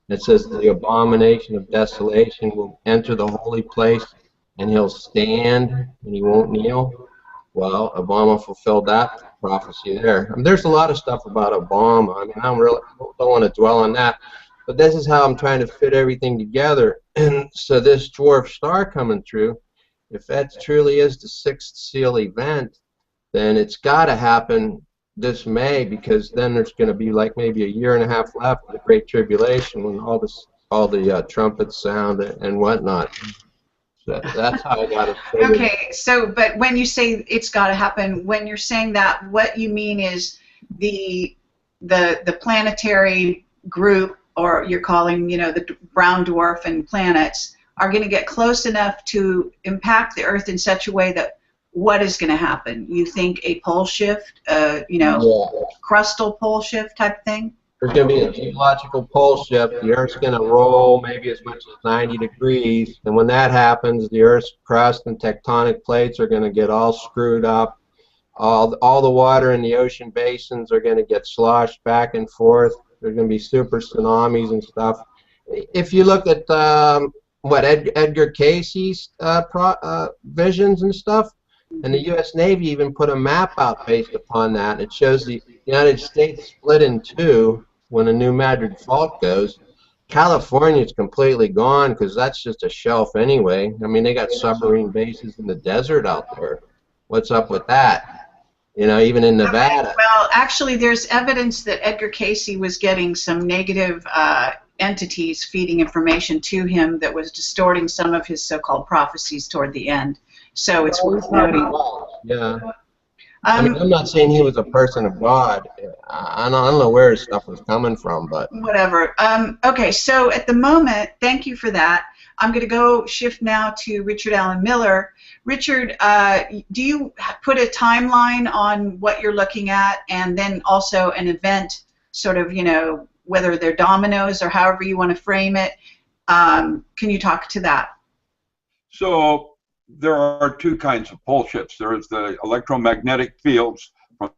It says the abomination of desolation will enter the holy place, and he'll stand, and he won't kneel. Well, Obama fulfilled that prophecy there. I mean, there's a lot of stuff about Obama. I mean, I don't want to dwell on that, but this is how I'm trying to fit everything together. And so this dwarf star coming through, if that truly is the sixth seal event, then it's got to happen this May, because then there's going to be like maybe 1.5 years left of the Great Tribulation when all the trumpets sound and whatnot. So that's how I got it. Okay, so but when you say it's got to happen, when you're saying that, what you mean is the planetary group, or you're calling, you know, the brown dwarf and planets, are going to get close enough to impact the Earth in such a way that what is going to happen? You think a pole shift, you know, crustal pole shift type thing? There's going to be a geological pole shift. The Earth's going to roll maybe as much as 90 degrees, and when that happens, the Earth's crust and tectonic plates are going to get all screwed up. All the water in the ocean basins are going to get sloshed back and forth. There's going to be super tsunamis and stuff. If you look at Edgar Casey's visions and stuff, and the U.S. Navy even put a map out based upon that. It shows the United States split in two when a New Madrid fault goes. California's completely gone because that's just a shelf anyway. I mean, they got submarine bases in the desert out there. What's up with that? You know, even in Nevada. Well, actually, there's evidence that Edgar Casey was getting some negative entities feeding information to him that was distorting some of his so-called prophecies toward the end. So it's worth noting. Yeah. I mean, I'm not saying he was a person of God. I don't know where his stuff was coming from, but whatever. Okay, so at the moment, thank you for that. I'm going to go shift now to Richard Allen Miller. Richard, do you put a timeline on what you're looking at, and then also an event, sort of, you know, whether they're dominoes or however you want to frame it? Can you talk to that? So there are two kinds of pole shifts. There is the electromagnetic fields from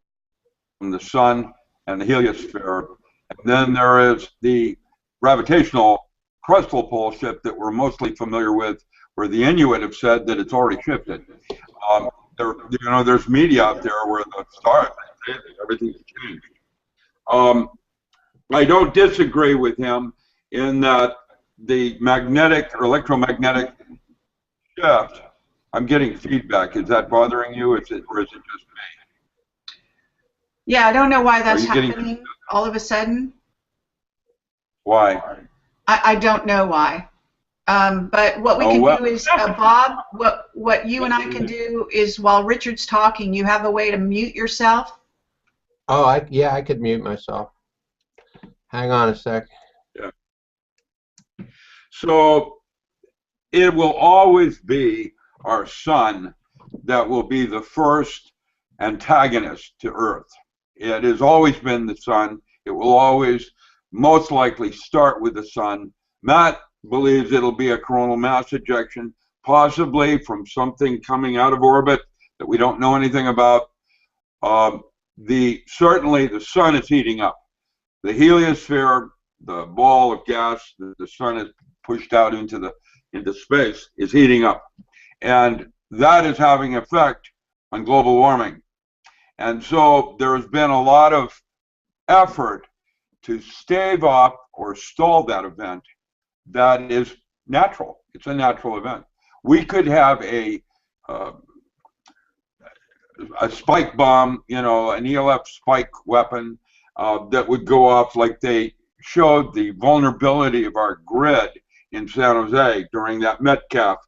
the sun and the heliosphere, and then there is the gravitational crustal pole shift that we're mostly familiar with, where the Inuit have said that it's already shifted. There's media out there where the stars say that everything's changed. I don't disagree with him in that the magnetic or electromagnetic shift. I'm getting feedback. Is that bothering you, or is it just me? Yeah, I don't know why that's happening all of a sudden. Why? I don't know why. But what we can do is, Bob, what you and I can do is, while Richard's talking, you have a way to mute yourself? Oh, yeah, I could mute myself. Hang on a sec. Yeah. So it will always be our sun that will be the first antagonist to Earth. It has always been the sun. It will always most likely start with the sun. Matt believes it'll be a coronal mass ejection, possibly from something coming out of orbit that we don't know anything about. Certainly the sun is heating up. The heliosphere, the ball of gas that the sun has pushed out into space, is heating up. And that is having an effect on global warming. And so there has been a lot of effort to stave off or stall that event that is natural. It's a natural event. We could have a spike bomb, you know, an ELF spike weapon that would go off, like they showed the vulnerability of our grid in San Jose during that Metcalf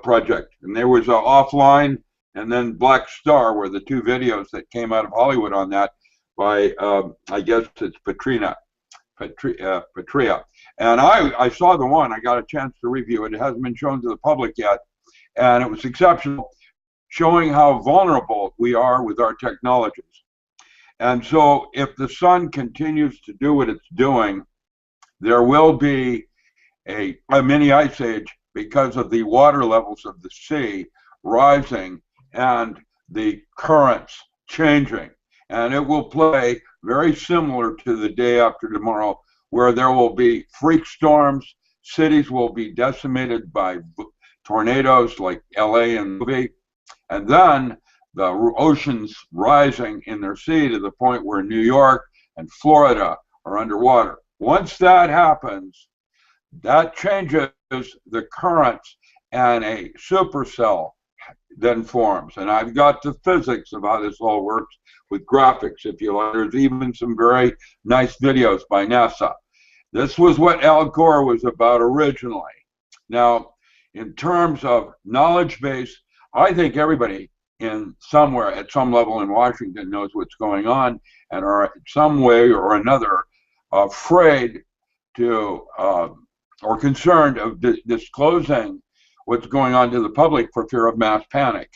project. And there was offline and then Black Star were the two videos that came out of Hollywood on that by, I guess it's Patria. And I saw the one. I got a chance to review it. It hasn't been shown to the public yet. And it was exceptional, showing how vulnerable we are with our technologies. And so if the sun continues to do what it's doing, there will be a mini ice age because of the water levels of the sea rising and the currents changing. And it will play very similar to the day after tomorrow, where there will be freak storms. Cities will be decimated by tornadoes like LA and movie. And then the oceans rising in their sea to the point where New York and Florida are underwater. Once that happens, that changes the currents, and a supercell then forms. And I've got the physics of how this all works with graphics, if you like. There's even some very nice videos by NASA. This was what Al Gore was about originally. Now, in terms of knowledge base, I think everybody in somewhere at some level in Washington knows what's going on and are in some way or another afraid to or concerned of disclosing what's going on to the public for fear of mass panic,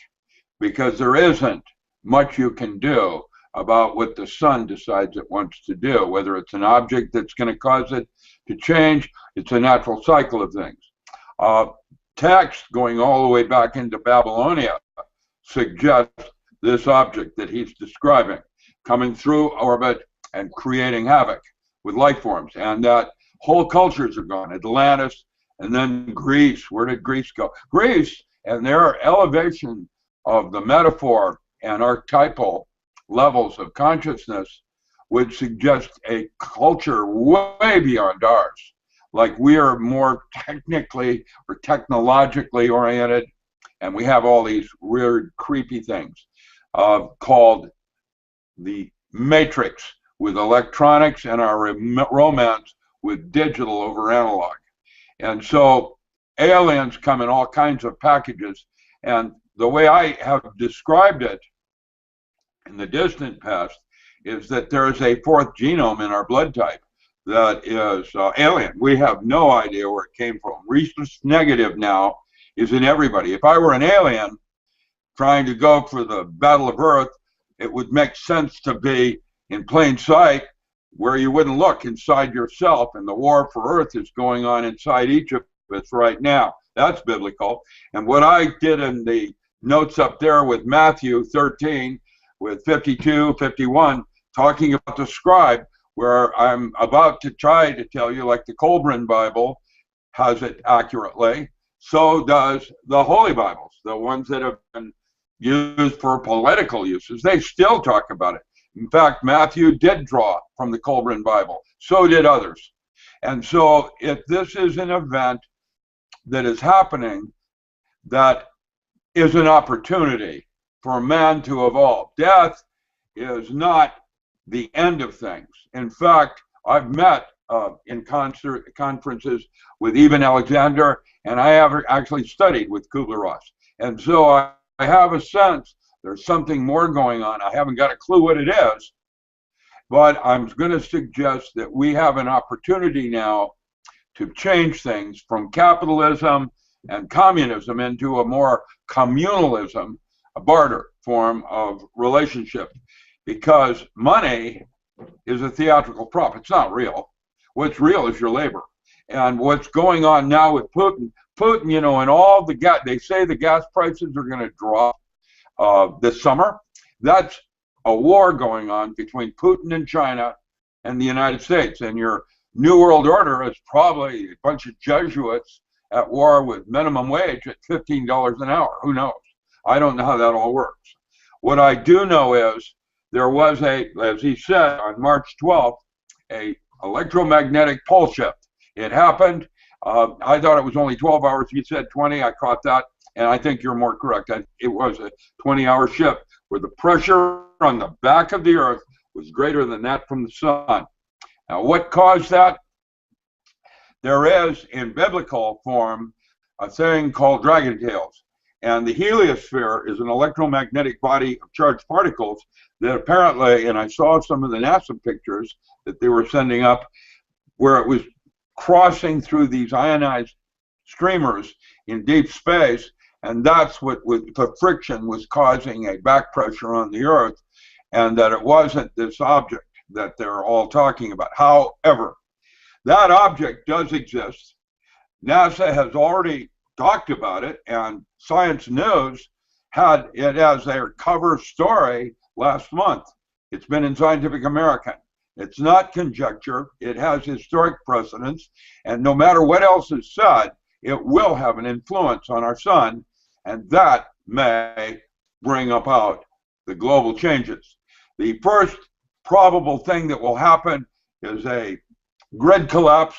because there isn't much you can do about what the sun decides it wants to do, whether it's an object that's going to cause it to change. It's a natural cycle of things. Text going all the way back into Babylonia suggests this object that he's describing coming through orbit and creating havoc with life forms, and that whole cultures are gone. Atlantis, and then Greece. Where did Greece go? Greece and their elevation of the metaphor and archetypal levels of consciousness would suggest a culture way beyond ours. Like we are more technically or technologically oriented, and we have all these weird, creepy things called the Matrix with electronics and our romance with digital over analog. And so aliens come in all kinds of packages, and the way I have described it in the distant past is that there is a fourth genome in our blood type that is alien. We have no idea where it came from. Rhesus negative now is in everybody. If I were an alien trying to go for the Battle of Earth, it would make sense to be in plain sight where you wouldn't look inside yourself, and the war for Earth is going on inside each of us right now. That's biblical. And what I did in the notes up there with Matthew 13, with 52, 51, talking about the scribe, where I'm about to try to tell you, like the Colburn Bible has it accurately, so does the Holy Bibles, the ones that have been used for political uses. They still talk about it. In fact, Matthew did draw from the Colburn Bible. So did others. And so if this is an event that is happening, that is an opportunity for man to evolve. Death is not the end of things. In fact, I've met in conferences with even Alexander, and I have actually studied with Kubler-Ross. And so I have a sense there's something more going on. I haven't got a clue what it is, but I'm going to suggest that we have an opportunity now to change things from capitalism and communism into a more communalism, a barter form of relationship, because money is a theatrical prop. It's not real. What's real is your labor. And what's going on now with Putin, you know, and all the gas, they say the gas prices are going to drop this summer. That's a war going on between Putin and China and the United States. And your New World Order is probably a bunch of Jesuits at war with minimum wage at $15 an hour. Who knows? I don't know how that all works. What I do know is there was as he said, on March 12th, a electromagnetic pole shift. It happened. I thought it was only 12 hours. He said 20. I caught that. And I think you're more correct. It was a 20-hour shift where the pressure on the back of the Earth was greater than that from the sun. Now, what caused that? There is, in biblical form, a thing called dragon tails. And the heliosphere is an electromagnetic body of charged particles that apparently, and I saw some of the NASA pictures that they were sending up, where it was crossing through these ionized streamers in deep space, and that's what the friction was causing a back pressure on the Earth, and that it wasn't this object that they're all talking about. However, That object does exist. NASA has already talked about it, and Science News had it as their cover story last month. It's been in Scientific American. It's not conjecture. It has historic precedence, and no matter what else is said, it will have an influence on our sun, and that may bring about the global changes. The first probable thing that will happen is a grid collapse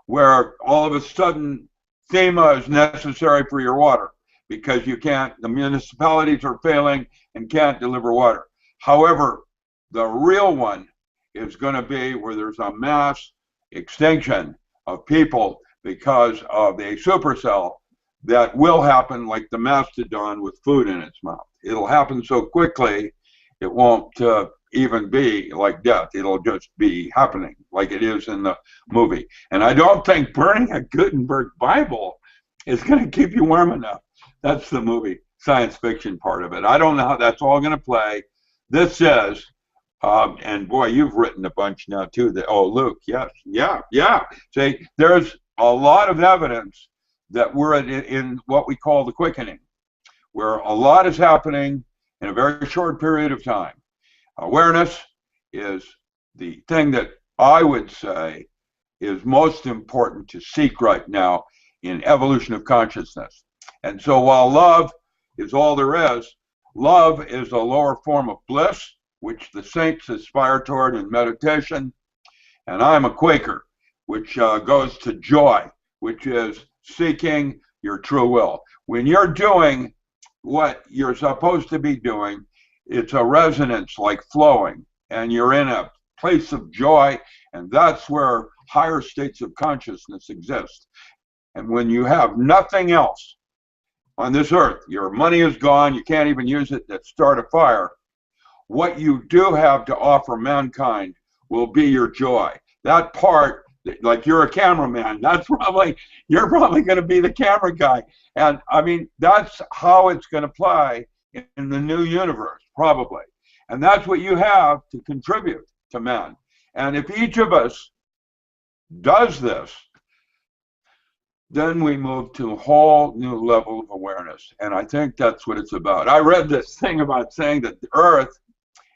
where all of a sudden FEMA is necessary for your water because you can't, the municipalities are failing and can't deliver water. However, the real one is going to be where there's a mass extinction of people because of a supercell that will happen like the mastodon with food in its mouth. It'll happen so quickly, it won't even be like death. It'll just be happening like it is in the movie. And I don't think burning a Gutenberg Bible is going to keep you warm enough. That's the movie science fiction part of it. I don't know how that's all going to play. This says, and boy, you've written a bunch now too. That, oh, Luke, yes, yeah. See, there's a lot of evidence that we're in what we call the quickening, where a lot is happening in a very short period of time. Awareness is the thing that I would say is most important to seek right now in evolution of consciousness. And so while love is all there is, love is a lower form of bliss, which the saints aspire toward in meditation. And I'm a Quaker, which goes to joy, which is seeking your true will. When you're doing what you're supposed to be doing, it's a resonance like flowing, and you're in a place of joy, and that's where higher states of consciousness exist. And when you have nothing else on this earth, your money is gone, you can't even use it to start a fire, what you do have to offer mankind will be your joy. That part, like you're a cameraman, you're probably going to be the camera guy. And I mean, that's how it's going to play in the new universe, probably. And that's what you have to contribute to man. And if each of us does this, then we move to a whole new level of awareness. And I think that's what it's about. I read this thing about saying that the Earth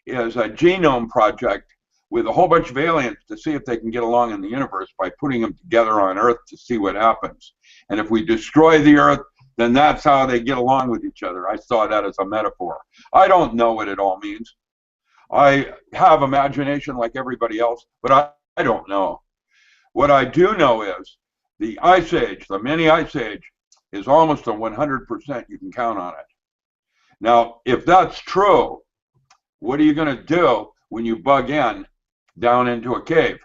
is a genome project with a whole bunch of aliens to see if they can get along in the universe by putting them together on Earth to see what happens. And if we destroy the Earth, then that's how they get along with each other. I saw that as a metaphor. I don't know what it all means. I have imagination like everybody else, but I don't know. What I do know is the Ice Age, the mini Ice Age, is almost a 100% you can count on it. Now, if that's true, what are you going to do when you bug in down into a cave?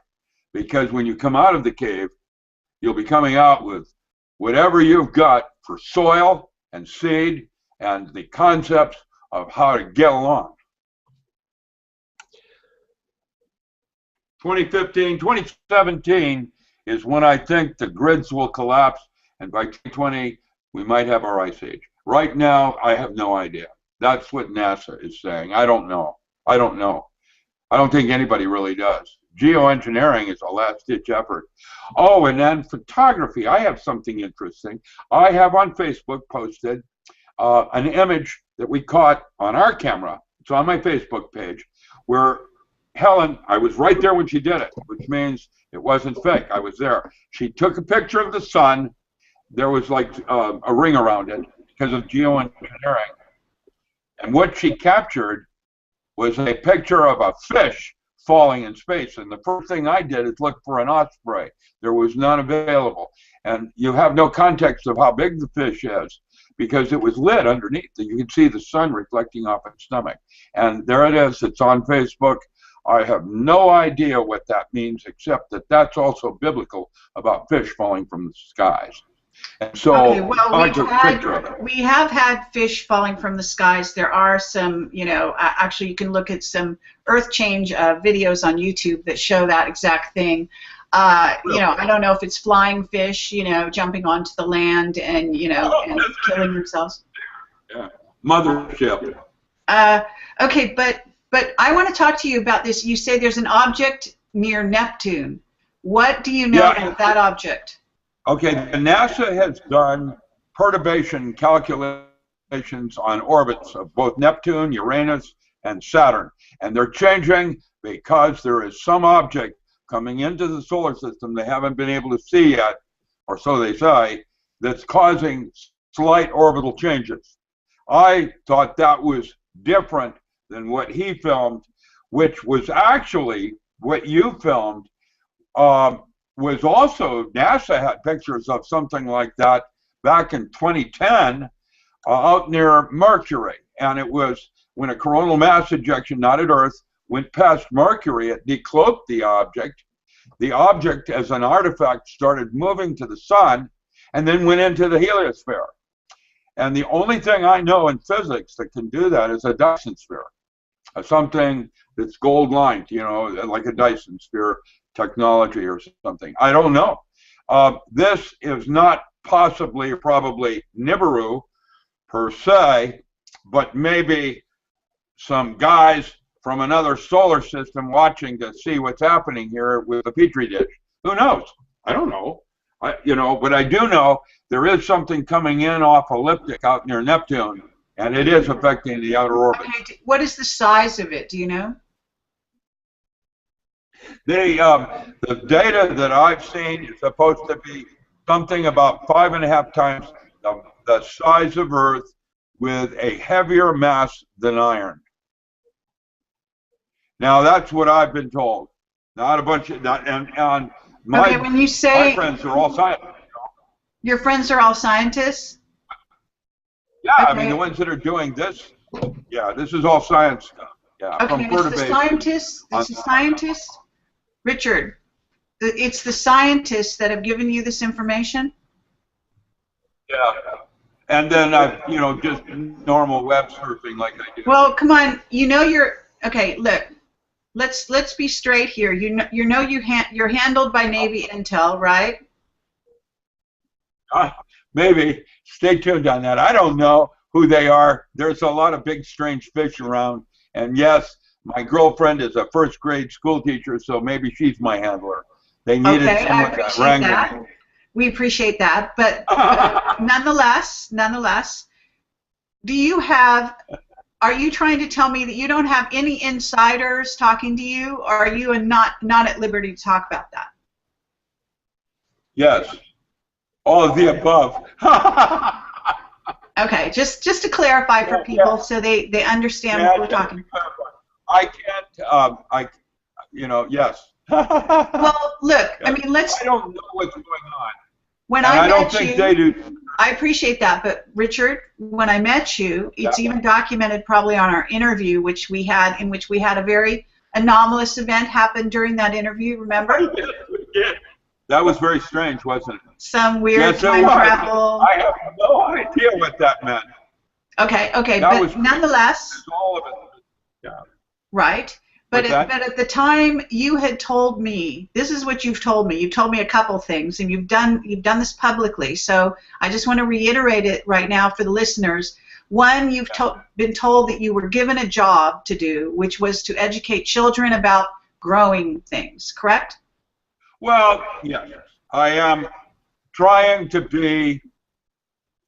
Because when you come out of the cave, you'll be coming out with whatever you've got for soil and seed and the concepts of how to get along. 2017 is when I think the grids will collapse, and by 2020 we might have our Ice Age. Right now, I have no idea. That's what NASA is saying. I don't know. I don't think anybody really does. Geoengineering is a last-ditch effort. Oh, and then photography. I have something interesting. I have on Facebook posted an image that we caught on our camera. It's on my Facebook page, where Helen, I was right there when she did it, which means it wasn't fake. I was there. She took a picture of the sun. There was like a ring around it because of geoengineering. And what she captured was a picture of a fish falling in space. And the first thing I did is look for an osprey. There was none available. And you have no context of how big the fish is because it was lit underneath. You can see the sun reflecting off its stomach. And there it is. It's on Facebook. I have no idea what that means, except that that's also biblical about fish falling from the skies. And so okay, well, we have had fish falling from the skies. There are some, you know, actually you can look at some earth change videos on YouTube that show that exact thing. You know, I don't know if it's flying fish, you know, jumping onto the land and, you know, and killing themselves. Yeah, mothership. Okay, but I want to talk to you about this. You say there's an object near Neptune. What do you know about that object? Okay, NASA has done perturbation calculations on orbits of both Neptune, Uranus, and Saturn. And they're changing because there is some object coming into the solar system they haven't been able to see yet, or so they say, that's causing slight orbital changes. I thought that was different than what he filmed, which was actually what you filmed. Was also, NASA had pictures of something like that back in 2010 out near Mercury. And it was when a coronal mass ejection, not at Earth, went past Mercury, it decloaked the object. The object, as an artifact, started moving to the sun and then went into the heliosphere. And the only thing I know in physics that can do that is a Dyson sphere, something that's gold lined, you know, like a Dyson sphere technology or something. I don't know. This is not possibly, probably Nibiru per se, but maybe some guys from another solar system watching to see what's happening here with the Petri dish. Who knows? I don't know. You know, but I do know there is something coming in off elliptic out near Neptune, and it is affecting the outer orbit. Okay, what is the size of it? Do you know? The data that I've seen is supposed to be something about 5.5 times the size of Earth with a heavier mass than iron. Now that's what I've been told. Not a bunch of and my, when you say my friends are all scientists. Your friends are all scientists? Yeah, okay. I mean the ones that are doing this. Yeah, this is all science stuff. Yeah, okay, from it's the scientists. It's the scientists. Richard, it's the scientists that have given you this information? Yeah. And then I've, you know, just normal web surfing like I do. Well, come on. You know you're okay, look. Let's be straight here. You're handled by Navy Intel, right? Maybe. Stay tuned on that. I don't know who they are. There's a lot of big strange fish around. And yes, my girlfriend is a first grade school teacher, so maybe she's my handler. They needed someone to wrangle me. We appreciate that, but nonetheless, do you have? Are you trying to tell me that you don't have any insiders talking to you, or are you not at liberty to talk about that? Yes, all of the above. Okay, just to clarify for people so they understand what we're talking about. I can't, you know, yes. Well, look, I mean, I don't know what's going on. When I don't think they do. I appreciate that, but Richard, when I met you, it's even documented probably on our interview, in which we had a very anomalous event happen during that interview. Remember? Yeah. That was very strange, wasn't it? Some weird time travel. I have no idea what that meant. Okay, but nonetheless. All of it. Yeah. Right. But at the time you had told me, this is what you've told me. You've told me a couple things, and you've done this publicly. So I just want to reiterate it right now for the listeners. One, you've been told that you were given a job to do, which was to educate children about growing things. Correct? Well, yes. I am trying to be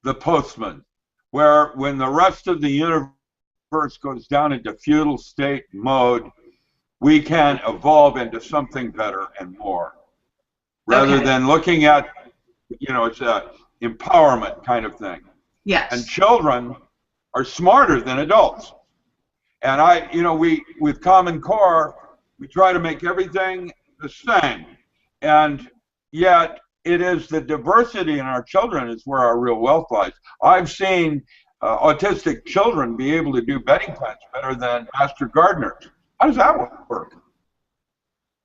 the postman, where when the rest of the universe goes down into feudal state mode, we can evolve into something better and more, rather than looking at, you know, it's a empowerment kind of thing. Yes. And children are smarter than adults. And you know, with Common Core, we try to make everything the same. And yet, it is the diversity in our children is where our real wealth lies. I've seen autistic children be able to do bedding plants better than master gardeners. How does that work?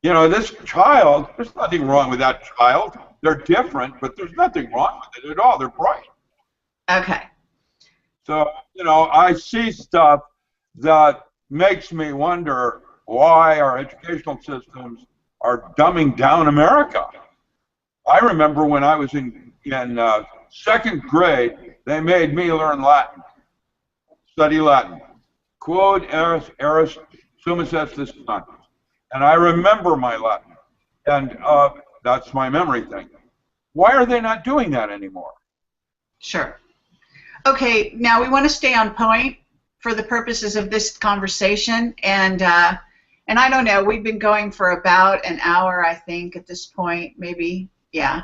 You know, this child, there's nothing wrong with that child. They're different, but there's nothing wrong with it at all. They're bright. Okay. So, you know, I see stuff that makes me wonder why our educational systems are dumbing down America. I remember when I was in second grade, they made me learn Latin, study Latin. Quod eris sumus est. And I remember my Latin. And that's my memory thing. Why are they not doing that anymore? Sure. Okay, now we want to stay on point for the purposes of this conversation, and I don't know, we've been going for about an hour, I think, at this point, maybe, yeah.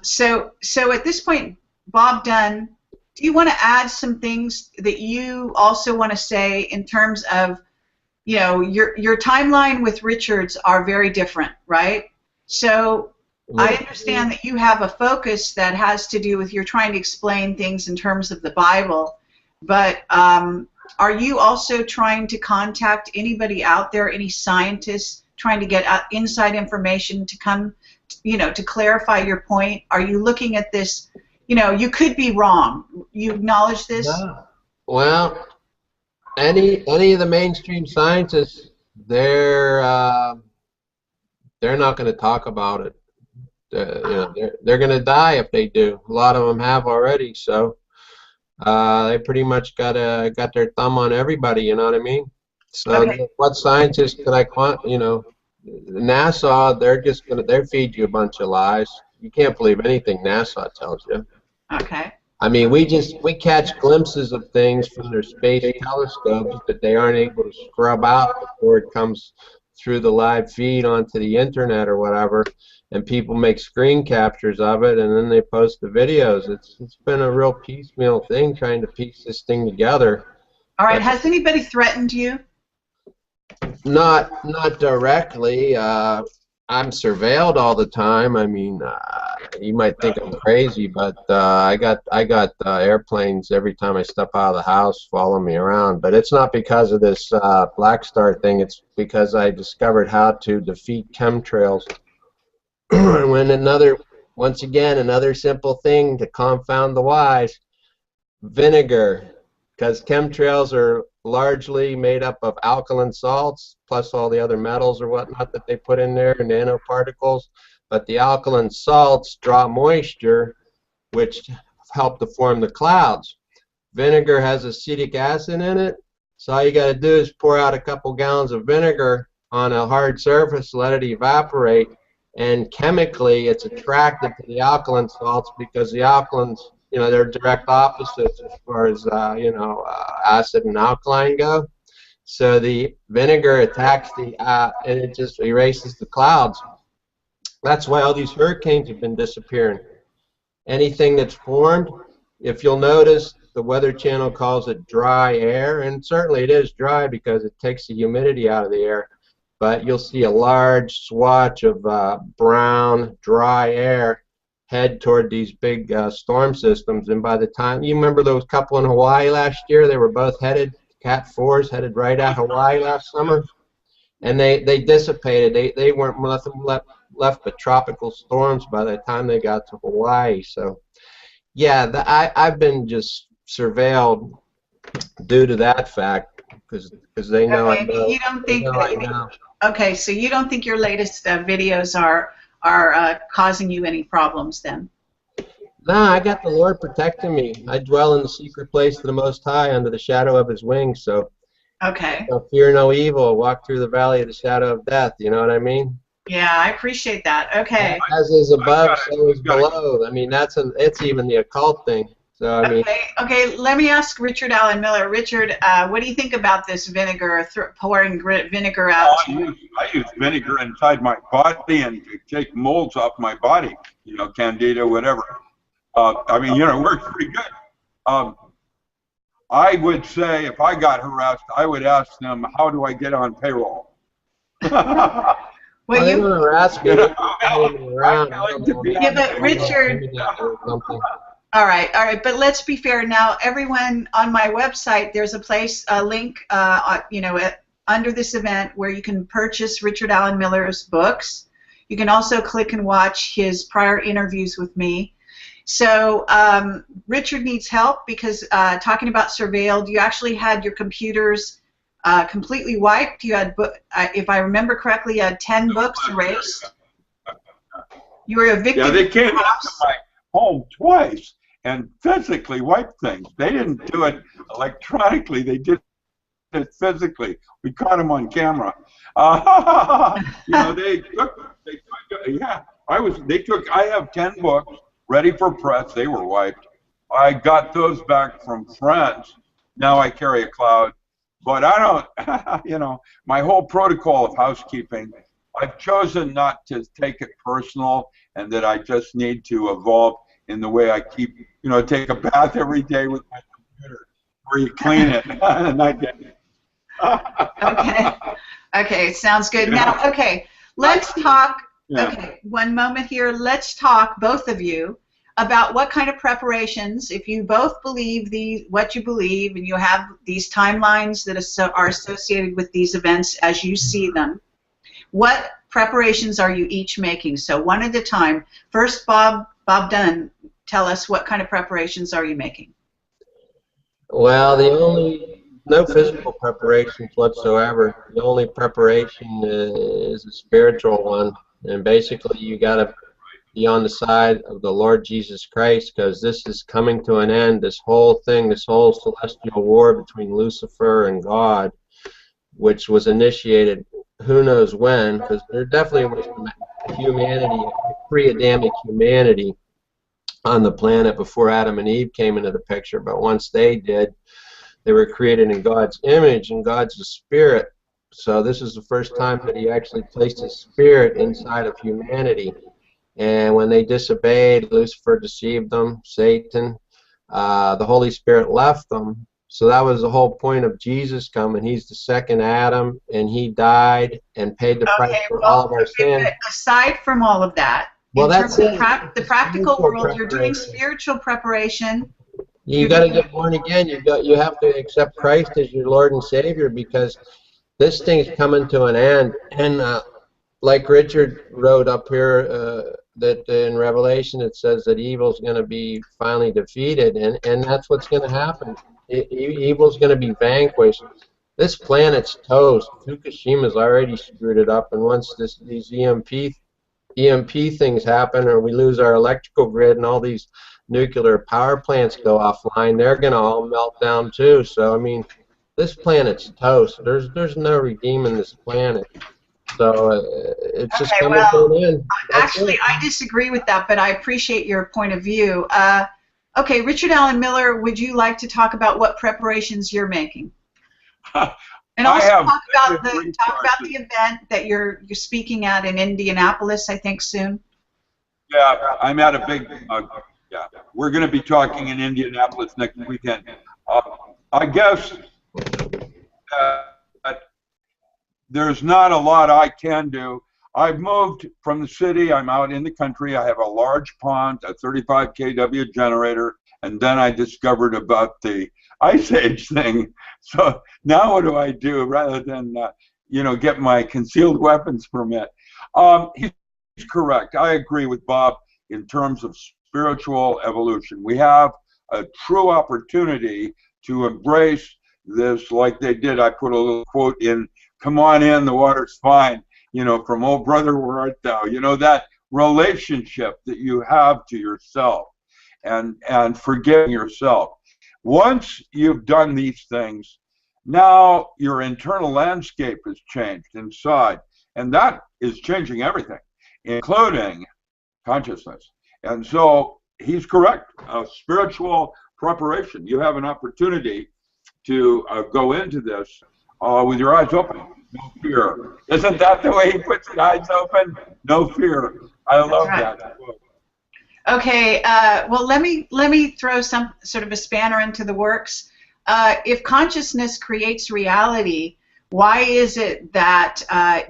So at this point, Bob Dunn, do you want to add some things that you also want to say in terms of, you know, your timeline with Richard's are very different, right? So I understand that you have a focus that has to do with you're trying to explain things in terms of the Bible, but are you also trying to contact anybody out there, any scientists trying to get inside information to come, you know, to clarify your point? Are you looking at this, you know, you could be wrong. You acknowledge this? No. Well, any of the mainstream scientists, they're not going to talk about it. You know, they're going to die if they do. A lot of them have already, so they pretty much got their thumb on everybody. You know what I mean? So okay. What scientists could I, you know, NASA? They'll feed you a bunch of lies. You can't believe anything NASA tells you. Okay. I mean, we catch glimpses of things from their space telescopes that they aren't able to scrub out before it comes through the live feed onto the internet or whatever, and people make screen captures of it and then they post the videos. It's been a real piecemeal thing trying to piece this thing together. All right. Has anybody threatened you? Not directly. I'm surveilled all the time. I mean, you might think I'm crazy, but I got airplanes every time I step out of the house following me around. But it's not because of this Black Star thing. It's because I discovered how to defeat chemtrails. Once again, another simple thing to confound the wise: vinegar, because chemtrails are largely made up of alkaline salts plus all the other metals or whatnot that they put in there, nanoparticles. But the alkaline salts draw moisture, which help to form the clouds. Vinegar has acetic acid in it, so all you got to do is pour out a couple gallons of vinegar on a hard surface, let it evaporate, and chemically it's attracted to the alkaline salts because the alkalines, you know, they're direct opposites as far as you know, acid and alkaline go. So the vinegar attacks and it just erases the clouds. That's why all these hurricanes have been disappearing. Anything that's formed, if you'll notice, the Weather Channel calls it dry air, and certainly it is dry because it takes the humidity out of the air. But you'll see a large swatch of brown, dry air head toward these big storm systems, and by the time, you remember those couple in Hawaii last year, they were both headed, Cat 4s headed right at Hawaii last summer, and they dissipated. They weren't nothing left but tropical storms by the time they got to Hawaii. So yeah, I've been just surveilled due to that fact, because they know okay, I know. You don't think okay, so you don't think your latest videos are causing you any problems then? No, I got the Lord protecting me. I dwell in the secret place of the Most High under the shadow of His wings. So, okay. So fear no evil. Walk through the valley of the shadow of death. You know what I mean? Yeah, I appreciate that. Okay. As is above, so is below. I mean, it's even the occult thing. So I mean. Okay. Let me ask Richard Allen Miller. Richard, what do you think about this vinegar, pouring vinegar out? I use vinegar inside my body and to take molds off my body. You know, candida, whatever. I mean, you know, it works pretty good. I would say if I got harassed, I would ask them, how do I get on payroll? Well, you want to harass me. Yeah, but Richard. All right, but let's be fair. Now, everyone on my website, there's a link, you know, under this event where you can purchase Richard Allen Miller's books. You can also click and watch his prior interviews with me. So Richard needs help because talking about surveilled, you actually had your computers completely wiped. You had, if I remember correctly, you had 10 books erased. You were a victim. Yeah, they came into my home twice and physically wiped things. They didn't do it electronically. They did it physically. We caught him on camera. You know, I have 10 books ready for press. They were wiped. I got those back from friends. Now I carry a cloud. But I don't, you know, my whole protocol of housekeeping, I've chosen not to take it personal, and that I just need to evolve in the way I keep, you know, take a bath every day with my computer where you clean it. And I did. Okay. Okay, sounds good. Now, okay, let's talk. Yeah. Okay, one moment here. Let's talk, both of you, about what kind of preparations, if you both believe what you believe, and you have these timelines that are associated with these events as you see them, what preparations are you each making? So one at a time. First, Bob Dunn, tell us, what kind of preparations are you making? Well, no physical preparations whatsoever. The only preparation is a spiritual one, and basically you got to be on the side of the Lord Jesus Christ, because this is coming to an end. This whole thing, this whole celestial war between Lucifer and God, which was initiated who knows when, because there definitely was humanity, pre-Adamic humanity on the planet before Adam and Eve came into the picture. But once they did, they were created in God's image, and God's a spirit. So this is the first time that he actually placed his spirit inside of humanity. And when they disobeyed, Lucifer deceived them, Satan, the Holy Spirit left them. So that was the whole point of Jesus coming. He's the second Adam, and he died and paid the price for all of our sins. Aside from all of that, well, that's the practical world. You're doing spiritual preparation. You got to get born again. You have to accept Christ as your Lord and Savior, because this thing's coming to an end. And like Richard wrote up here, that in Revelation it says that evil's going to be finally defeated, and that's what's going to happen. Evil's going to be vanquished. This planet's toast. Fukushima's already screwed it up, and once these EMP things happen, or we lose our electrical grid and all these nuclear power plants go offline, they're going to all melt down too. So I mean, this planet's toast. There's no redeeming this planet. So it's just coming to an end. Actually, I disagree with that, but I appreciate your point of view. Okay, Richard Allen Miller, would you like to talk about what preparations you're making? And also talk about the event that you're speaking at in Indianapolis, I think, soon. Yeah, I'm at a big. Yeah, we're going to be talking in Indianapolis next weekend. I guess there's not a lot I can do. I've moved from the city. I'm out in the country. I have a large pond, a 35 kW generator, and then I discovered about the Ice Age thing. So now what do I do rather than, you know, get my concealed weapons permit? He's correct. I agree with Bob in terms of spiritual evolution. We have a true opportunity to embrace this like they did. I put a little quote in, "Come on in, the water's fine," you know, from "Oh brother, where art thou?" You know, that relationship that you have to yourself, and forgiving yourself. Once you've done these things, now your internal landscape has changed inside, and that is changing everything, including consciousness. And so he's correct. Spiritual preparation. You have an opportunity to go into this with your eyes open. No fear. Isn't that the way he puts it? Eyes open, no fear. I love that. Okay. Well, let me throw some sort of a spanner into the works. If consciousness creates reality, why is it that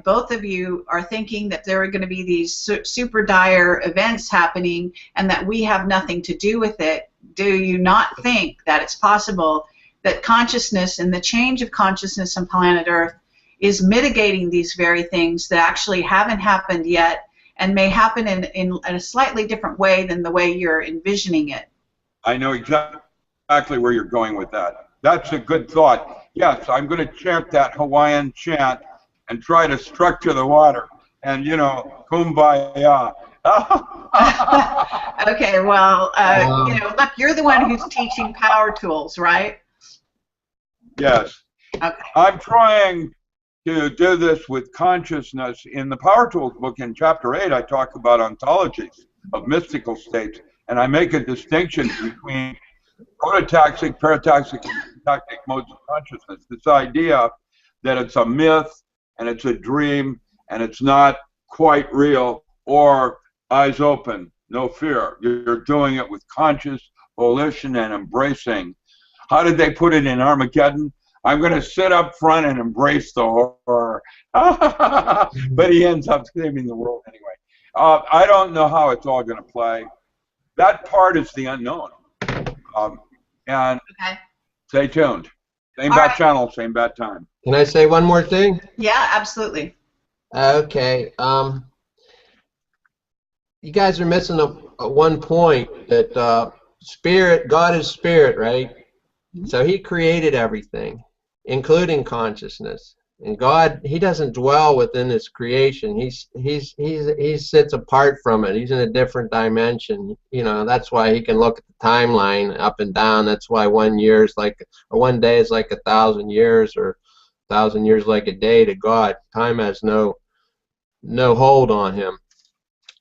both of you are thinking that there are going to be these super dire events happening and that we have nothing to do with it? Do you not think that it's possible that consciousness and the change of consciousness on planet Earth is mitigating these very things that actually haven't happened yet and may happen in a slightly different way than the way you're envisioning it? I know exactly where you're going with that. That's a good thought. Yes, I'm going to chant that Hawaiian chant and try to structure the water and, you know, kumbaya. Okay, well, you know, look, you're the one who's teaching power tools, right? Yes. Okay. I'm trying to do this with consciousness. In the Power Tools book, in Chapter 8, I talk about ontologies of mystical states, and I make a distinction between prototaxic, parataxic, and syntactic modes of consciousness. This idea that it's a myth, and it's a dream, and it's not quite real, or eyes open, no fear. You're doing it with conscious volition and embracing. How did they put it in Armageddon? I'm going to sit up front and embrace the horror. But he ends up saving the world anyway. I don't know how it's all going to play. That part is the unknown. And okay. Stay tuned. Same bad channel, same bad time. Can I say one more thing? Yeah, absolutely. Okay. You guys are missing one point that spirit, God is spirit, right? So He created everything, including consciousness. And God, He doesn't dwell within His creation. He sits apart from it. He's in a different dimension. You know, that's why He can look at the timeline up and down. That's why 1 year is like, or 1 day is like 1,000 years, or 1,000 years like a day to God. Time has no hold on Him.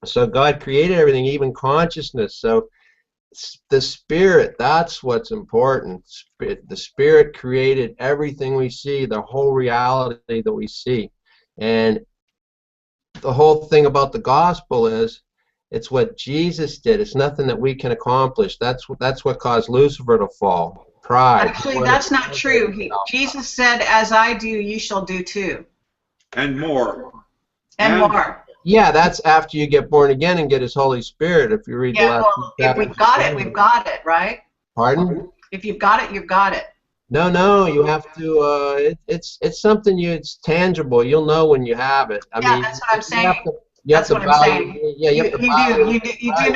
So God created everything, even consciousness. So the spirit, that's what's important. The spirit created everything we see, the whole reality that we see. And the whole thing about the gospel is it's what Jesus did. It's nothing that we can accomplish. That's what caused Lucifer to fall. Pride. Actually, that's not true. Jesus said, as I do, you shall do too. And more. And more. Yeah, that's after you get born again and get His Holy Spirit. If you read the last if we've got it, we've got it, right? Pardon? If you've got it, you've got it. No, you have to. It's something it's tangible. You'll know when you have it. I mean, that's what I'm saying. That's what I'm saying. Yeah, you do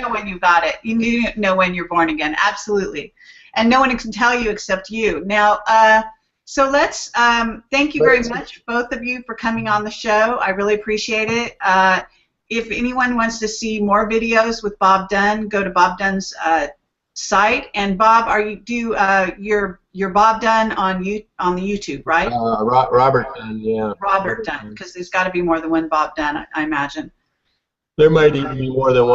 know when you've got it. You do know when you're born again. Absolutely, and no one can tell you except you. Now, so let's thank you very much, both of you, for coming on the show. I really appreciate it. If anyone wants to see more videos with Bob Dunn, go to Bob Dunn's site. And Bob, you're Bob Dunn on the YouTube, right? Robert Dunn, yeah. Robert Dunn, because there's got to be more than one Bob Dunn, I imagine. There might even be more than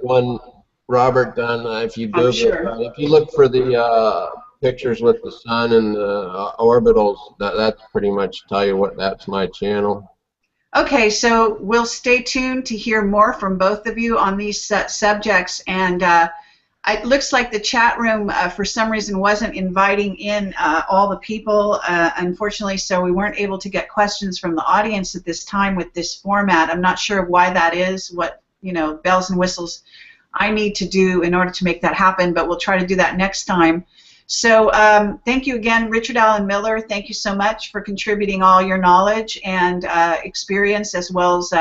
one Robert Dunn if you Google. Sure. If you look for the pictures with the sun and the orbitals, that's pretty much tell you that's my channel. Okay, so we'll stay tuned to hear more from both of you on these subjects, and it looks like the chat room for some reason wasn't inviting in all the people, unfortunately, so we weren't able to get questions from the audience at this time with this format. I'm not sure why that is, what bells and whistles I need to do in order to make that happen, but we'll try to do that next time. So thank you again, Richard Allen Miller. Thank you so much for contributing all your knowledge and experience, as well as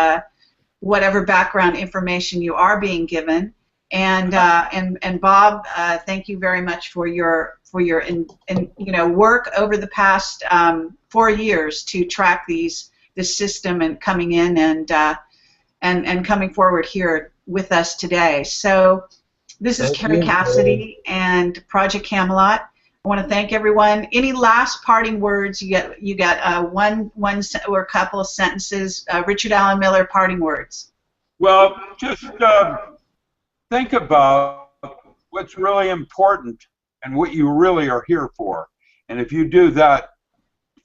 whatever background information you are being given. And Bob, thank you very much for your work over the past 4 years to track this system and coming in and coming forward here with us today. So. This is Kerry Cassidy and Project Camelot. I want to thank everyone. Any last parting words? You get one or a couple of sentences. Richard Allen Miller, parting words. Well, just think about what's really important and what you really are here for. And if you do that,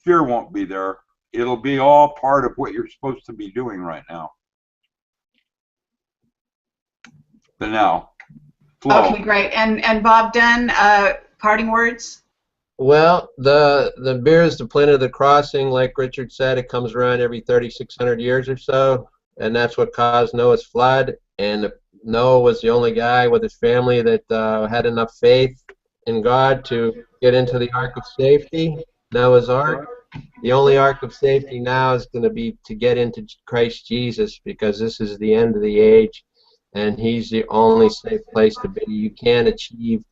fear won't be there. It'll be all part of what you're supposed to be doing right now. For now. Flow. Okay, great. And Bob Dunn, parting words? Well, the beer is the planet of the crossing, like Richard said. It comes around every 3,600 years or so, and that's what caused Noah's flood. And Noah was the only guy with his family that had enough faith in God to get into the Ark of Safety, Noah's Ark. The only Ark of Safety now is going to be to get into Christ Jesus, because this is the end of the age. And He's the only safe place to be. You can't achieve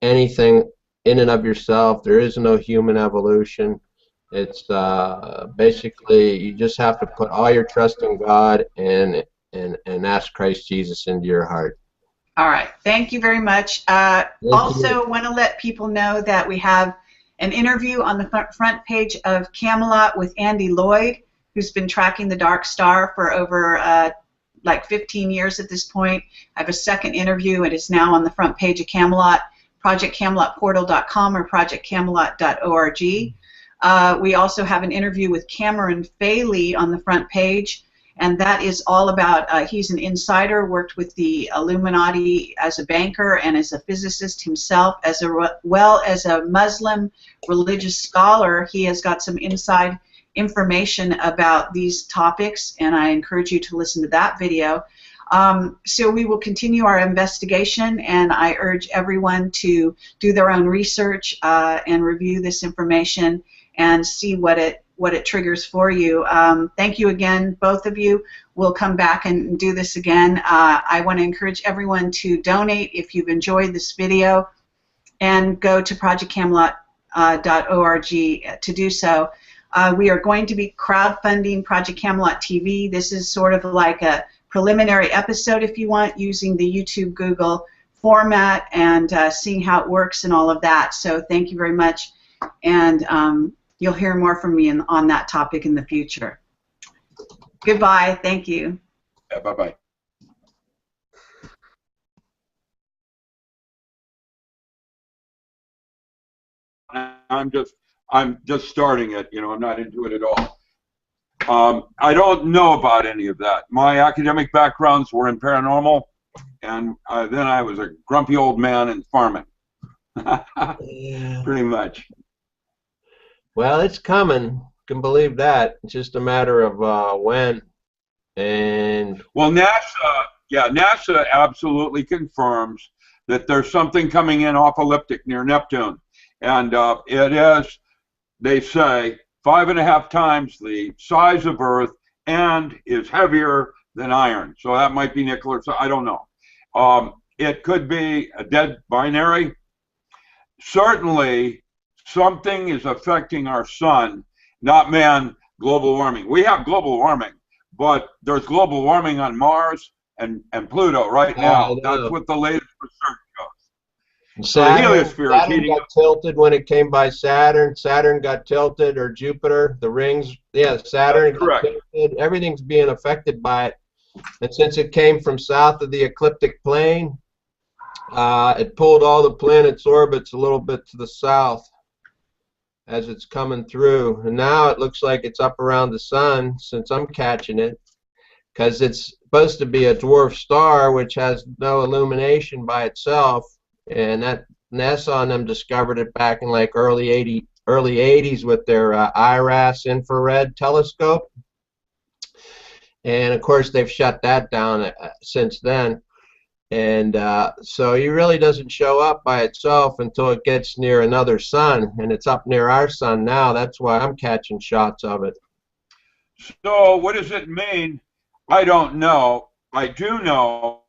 anything in and of yourself. There is no human evolution. It's basically you just have to put all your trust in God and ask Christ Jesus into your heart. All right. Thank you very much. Also, want to let people know that we have an interview on the front page of Camelot with Andy Lloyd, who's been tracking the Dark Star for over like 15 years at this point. I have a second interview. It is now on the front page of Camelot, projectcamelotportal.com or projectcamelot.org. We also have an interview with Cameron Faley on the front page, and that is all about, he's an insider, worked with the Illuminati as a banker and as a physicist himself, as well as a Muslim religious scholar. He has got some inside information about these topics, and I encourage you to listen to that video. So we will continue our investigation, and I urge everyone to do their own research and review this information and see what it triggers for you. Thank you again, both of you. We'll come back and do this again. I want to encourage everyone to donate if you've enjoyed this video, and go to projectcamelot.org to do so. We are going to be crowdfunding Project Camelot TV. This is sort of like a preliminary episode, if you want, using the YouTube Google format and seeing how it works and all of that. So thank you very much, and you'll hear more from me on that topic in the future. Goodbye. Thank you. Yeah, bye-bye. I'm just starting it, you know, I'm not into it at all. I don't know about any of that. My academic backgrounds were in paranormal, and then I was a grumpy old man in farming. Pretty much. Well, it's coming. You can believe that. It's just a matter of when. And well, NASA absolutely confirms that there's something coming in off elliptic near Neptune. And it is, they say, 5.5 times the size of Earth and is heavier than iron. So that might be nickel or so, I don't know. It could be a dead binary. Certainly, something is affecting our sun, not man, global warming. We have global warming, but there's global warming on Mars and Pluto right now. That's what the latest research shows. So the heliosphere is heating up. Got tilted when it came by Saturn. Saturn got tilted, or Jupiter. The rings, yeah, Saturn got tilted. Everything's being affected by it. And since it came from south of the ecliptic plane, it pulled all the planets' orbits a little bit to the south as it's coming through. And now it looks like it's up around the sun, since I'm catching it, because it's supposed to be a dwarf star which has no illumination by itself. And that NASA and them discovered it back in like early 80s with their IRAS infrared telescope. And of course they've shut that down since then. And so it really doesn't show up by itself until it gets near another sun, and it's up near our sun now. That's why I'm catching shots of it. So what does it mean? I don't know. I do know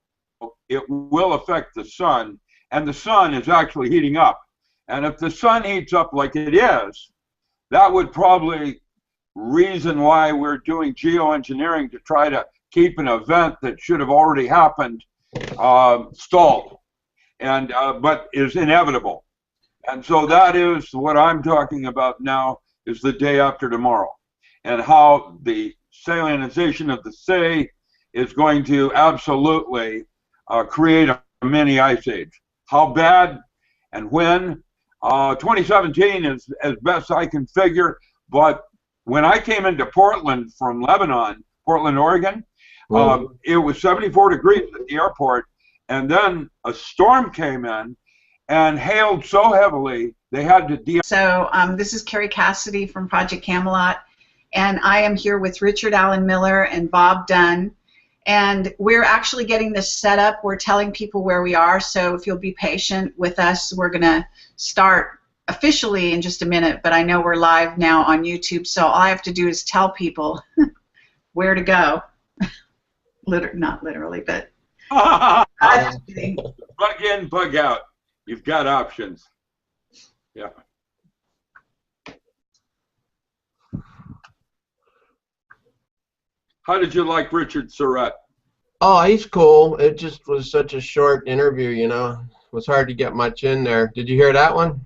it will affect the sun, and the sun is actually heating up. And if the sun heats up like it is, that would probably reason why we're doing geoengineering to try to keep an event that should have already happened stalled, and but is inevitable. And so that is what I'm talking about now, is the day after tomorrow, and how the salinization of the sea is going to absolutely create a mini ice age. How bad and when? 2017 is as best I can figure, but when I came into Portland from Lebanon, Portland, Oregon, it was 74 degrees at the airport, and then a storm came in and hailed so heavily they had to So this is Kerry Cassidy from Project Camelot, and I am here with Richard Allen Miller and Bob Dunn, and we're actually getting this set up. We're telling people where we are, so if you'll be patient with us, we're going to start officially in just a minute, but I know we're live now on YouTube, so all I have to do is tell people where to go. Not literally, but plug in, plug out. You've got options. Yeah. How did you like Richard Surratt? Oh, he's cool. It just was such a short interview, you know. It was hard to get much in there. Did you hear that one?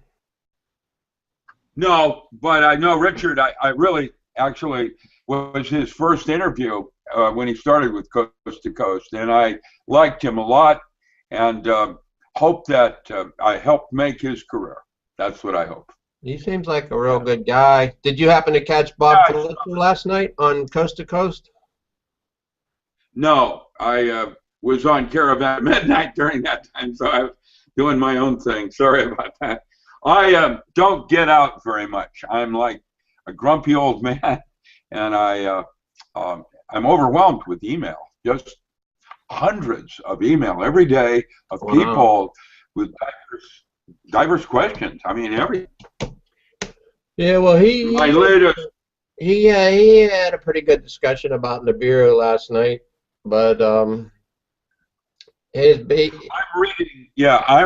No, but I know Richard. I really actually was his first interview when he started with Coast to Coast, and I liked him a lot, and hope that I helped make his career. That's what I hope. He seems like a real good guy. Did you happen to catch Bob Felicia last night on Coast to Coast? No, I was on Caravan Midnight during that time, so I was doing my own thing. Sorry about that. I don't get out very much. I'm like a grumpy old man, and I'm overwhelmed with email. Just hundreds of email every day of people with diverse questions. I mean, Yeah, well, he had a pretty good discussion about Nibiru last night, but I'm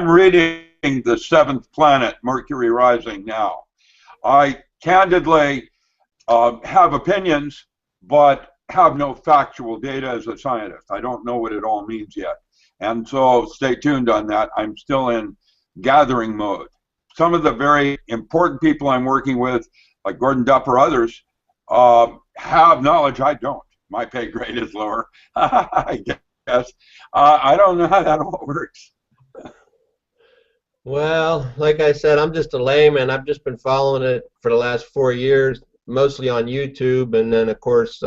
reading The Seventh Planet, Mercury Rising now. I candidly have opinions, but have no factual data as a scientist. I don't know what it all means yet. And so stay tuned on that. I'm still in gathering mode. Some of the very important people I'm working with, like Gordon Dupp or others, have knowledge I don't. My pay grade is lower, I guess. I don't know how that all works. Well, like I said, I'm just a layman. I've just been following it for the last 4 years, mostly on YouTube, and then, of course,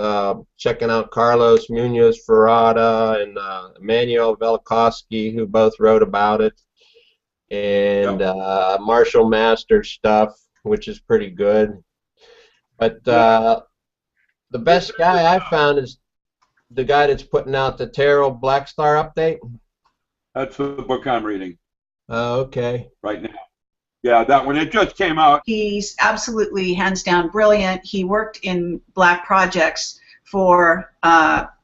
checking out Carlos Munoz Ferrada and Emmanuel Velikovsky, who both wrote about it, and Marshall Masters stuff, which is pretty good. But the best guy I found is the guy that's putting out the Terrell Black Star update. That's the book I'm reading. Oh, okay. Right now. Yeah, that one. It just came out. He's absolutely, hands down, brilliant. He worked in black projects for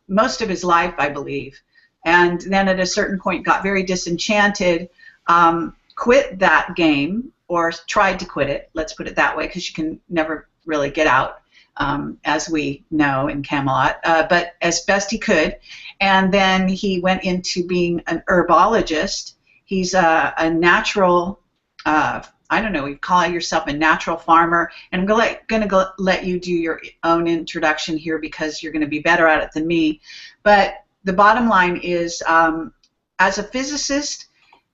most of his life, I believe. And then at a certain point got very disenchanted, quit that game, or tried to quit it, let's put it that way, because you can never really get out, as we know in Camelot, but as best he could. And then he went into being an herbologist. He's a natural, I don't know, you call yourself a natural farmer, and I'm going to let you do your own introduction here because you're going to be better at it than me. But the bottom line is, as a physicist,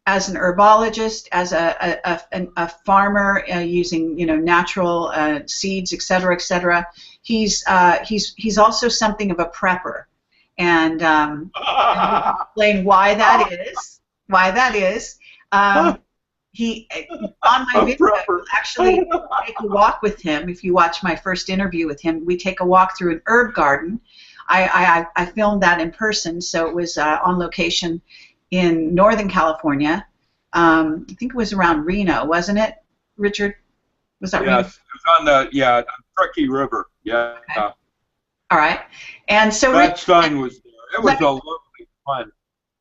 as an herbologist, as a farmer using natural seeds, et cetera, he's also something of a prepper, and I'll explain why that is. He on my video actually take a walk with him. If you watch my first interview with him, we take a walk through an herb garden. I filmed that in person, so it was on location in Northern California. I think it was around Reno, wasn't it, Richard? Was that Reno? Yes, it was on the Truckee River. Yeah. Okay. All right, and so that sign was there. It was a lovely fun.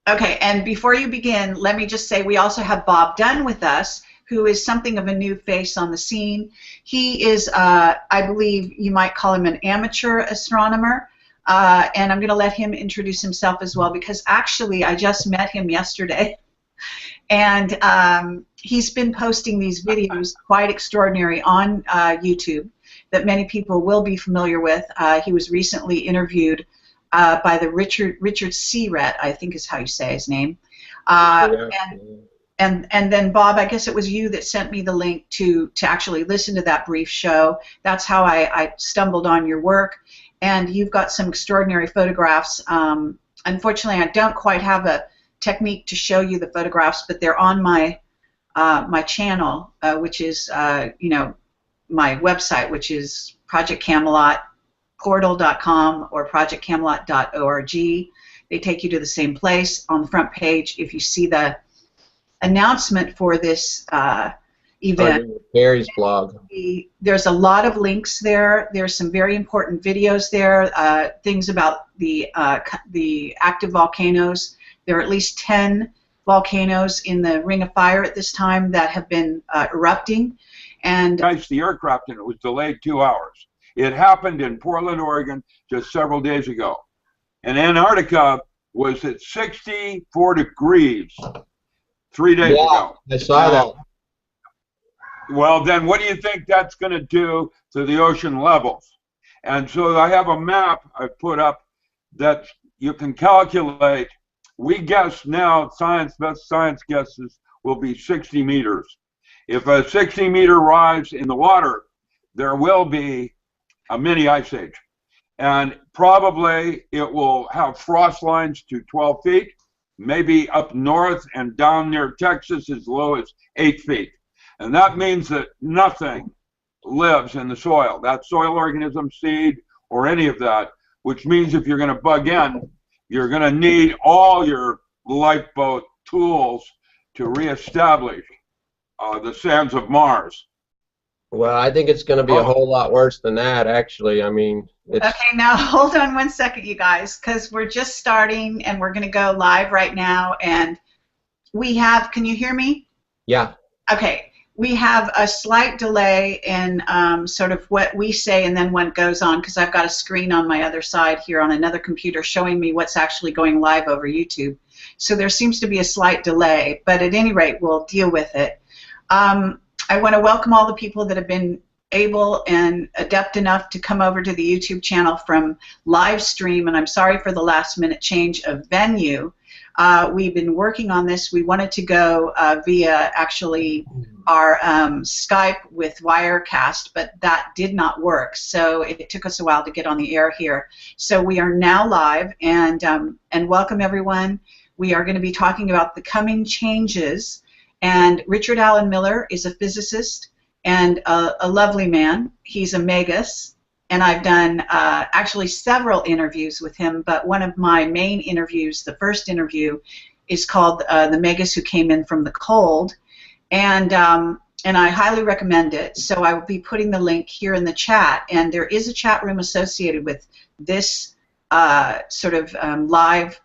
Okay, and before you begin, let me just say we also have Bob Dunn with us, who is something of a new face on the scene. He is, I believe you might call him an amateur astronomer, and I'm going to let him introduce himself as well, because actually I just met him yesterday, and he's been posting these videos, quite extraordinary, on YouTube that many people will be familiar with. He was recently interviewed by the Richard Searet, I think is how you say his name. And then Bob, I guess it was you that sent me the link to actually listen to that brief show. That's how I stumbled on your work. And you've got some extraordinary photographs. Unfortunately, I don't quite have a technique to show you the photographs, but they're on my my channel, which is my website, which is Project Camelot. Portal.com or projectcamelot.org. They take you to the same place. On the front page, if you see the announcement for this event, Kerry's blog, there's a lot of links there. There's some very important videos there, things about the active volcanoes. There are at least 10 volcanoes in the Ring of Fire at this time that have been erupting. And the aircraft, and it was delayed 2 hours. It happened in Portland, Oregon, just several days ago. And Antarctica was at 64 degrees 3 days ago. I saw that. Well, then what do you think that's going to do to the ocean levels? And so I have a map I put up that you can calculate. We guess now, best science guesses will be 60 meters. If a 60-meter rise in the water, there will be a mini ice age. And probably it will have frost lines to 12 feet, maybe up north and down near Texas as low as 8 feet. And that means that nothing lives in the soil, that soil organism, seed, or any of that, which means if you're going to bug in, you're going to need all your lifeboat tools to reestablish the sands of Mars. Well, I think it's going to be a whole lot worse than that, actually. I mean, it's... Okay, now hold on one second, you guys, because we're just starting and we're going to go live right now. And we have, can you hear me? Yeah. Okay. We have a slight delay in sort of what we say and then when it goes on, because I've got a screen on my other side here on another computer showing me what's actually going live over YouTube. So there seems to be a slight delay, but at any rate, we'll deal with it. I want to welcome all the people that have been able and adept enough to come over to the YouTube channel from live stream, and I'm sorry for the last minute change of venue. We've been working on this. We wanted to go via actually our Skype with Wirecast, but that did not work. So it took us a while to get on the air here. So we are now live, and welcome everyone. We are going to be talking about the coming changes. And Richard Allen Miller is a physicist and a lovely man. He's a Magus. And I've done actually several interviews with him, but one of my main interviews, the first interview, is called The Magus Who Came In From the Cold, and I highly recommend it. So I will be putting the link here in the chat, and there is a chat room associated with this sort of live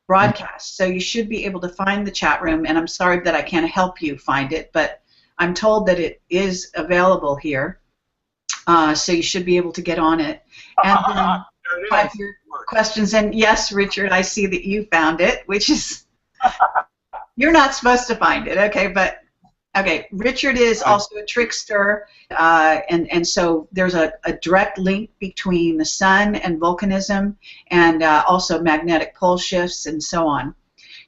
broadcast, so you should be able to find the chat room, and I'm sorry that I can't help you find it, but I'm told that it is available here. So you should be able to get on it. And find your questions. And yes, Richard, I see that you found it, which is, you're not supposed to find it, okay? But, okay, Richard is also a trickster, and so there's a direct link between the sun and volcanism and also magnetic pole shifts and so on.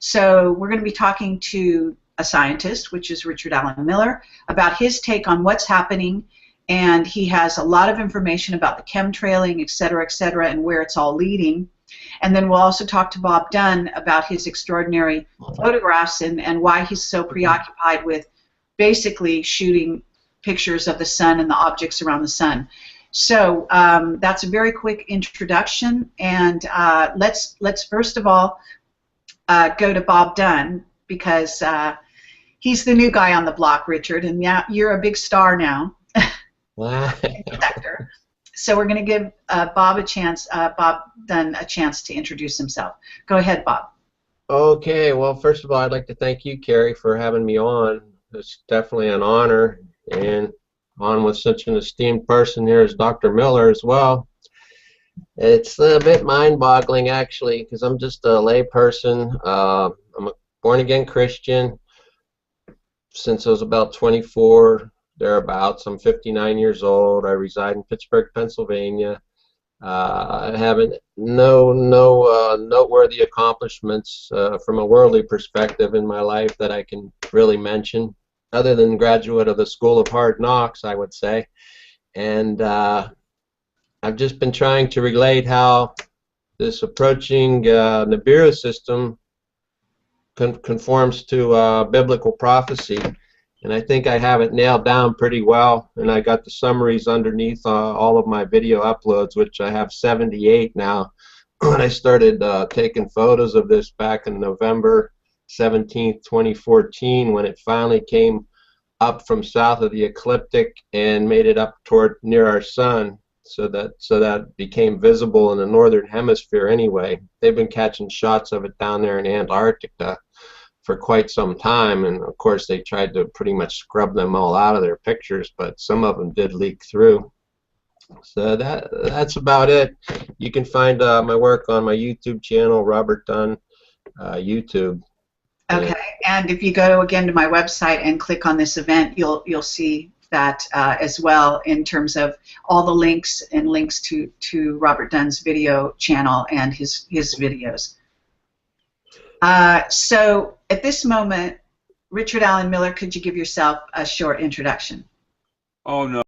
So we're going to be talking to a scientist, which is Richard Allen Miller, about his take on what's happening. And he has a lot of information about the chemtrailing, et cetera, and where it's all leading. And then we'll also talk to Bob Dunn about his extraordinary photographs and why he's so preoccupied with basically shooting pictures of the sun and the objects around the sun. So that's a very quick introduction. And let's first of all go to Bob Dunn, because he's the new guy on the block, Richard, and yeah, you're a big star now. So we're going to give Bob Dunn a chance to introduce himself. Go ahead, Bob. Okay, well, first of all, I'd like to thank you, Kerry, for having me on. It's definitely an honor, and on with such an esteemed person here as Dr. Miller as well. It's a bit mind-boggling, actually, because I'm just a lay person. I'm a born-again Christian since I was about 24. Thereabouts. I'm 59 years old. I reside in Pittsburgh, Pennsylvania. I haven't no noteworthy accomplishments from a worldly perspective in my life that I can really mention, other than graduate of the School of Hard Knocks, I would say. And I've just been trying to relate how this approaching Nibiru system conforms to biblical prophecy. And I think I have it nailed down pretty well, and I got the summaries underneath all of my video uploads, which I have 78 now. When I started taking photos of this back in November 17th, 2014, when it finally came up from south of the ecliptic and made it up toward near our sun, so that it became visible in the northern hemisphere anyway. They've been catching shots of it down there in Antarctica for quite some time, and of course they tried to pretty much scrub them all out of their pictures, but some of them did leak through. So that's about it. You can find my work on my YouTube channel, Robert Dunn YouTube. Okay, and if you go again to my website and click on this event, you'll see that as well, in terms of all the links and links to Robert Dunn's video channel and his videos. So at this moment, Richard Allen Miller, could you give yourself a short introduction? Oh, no.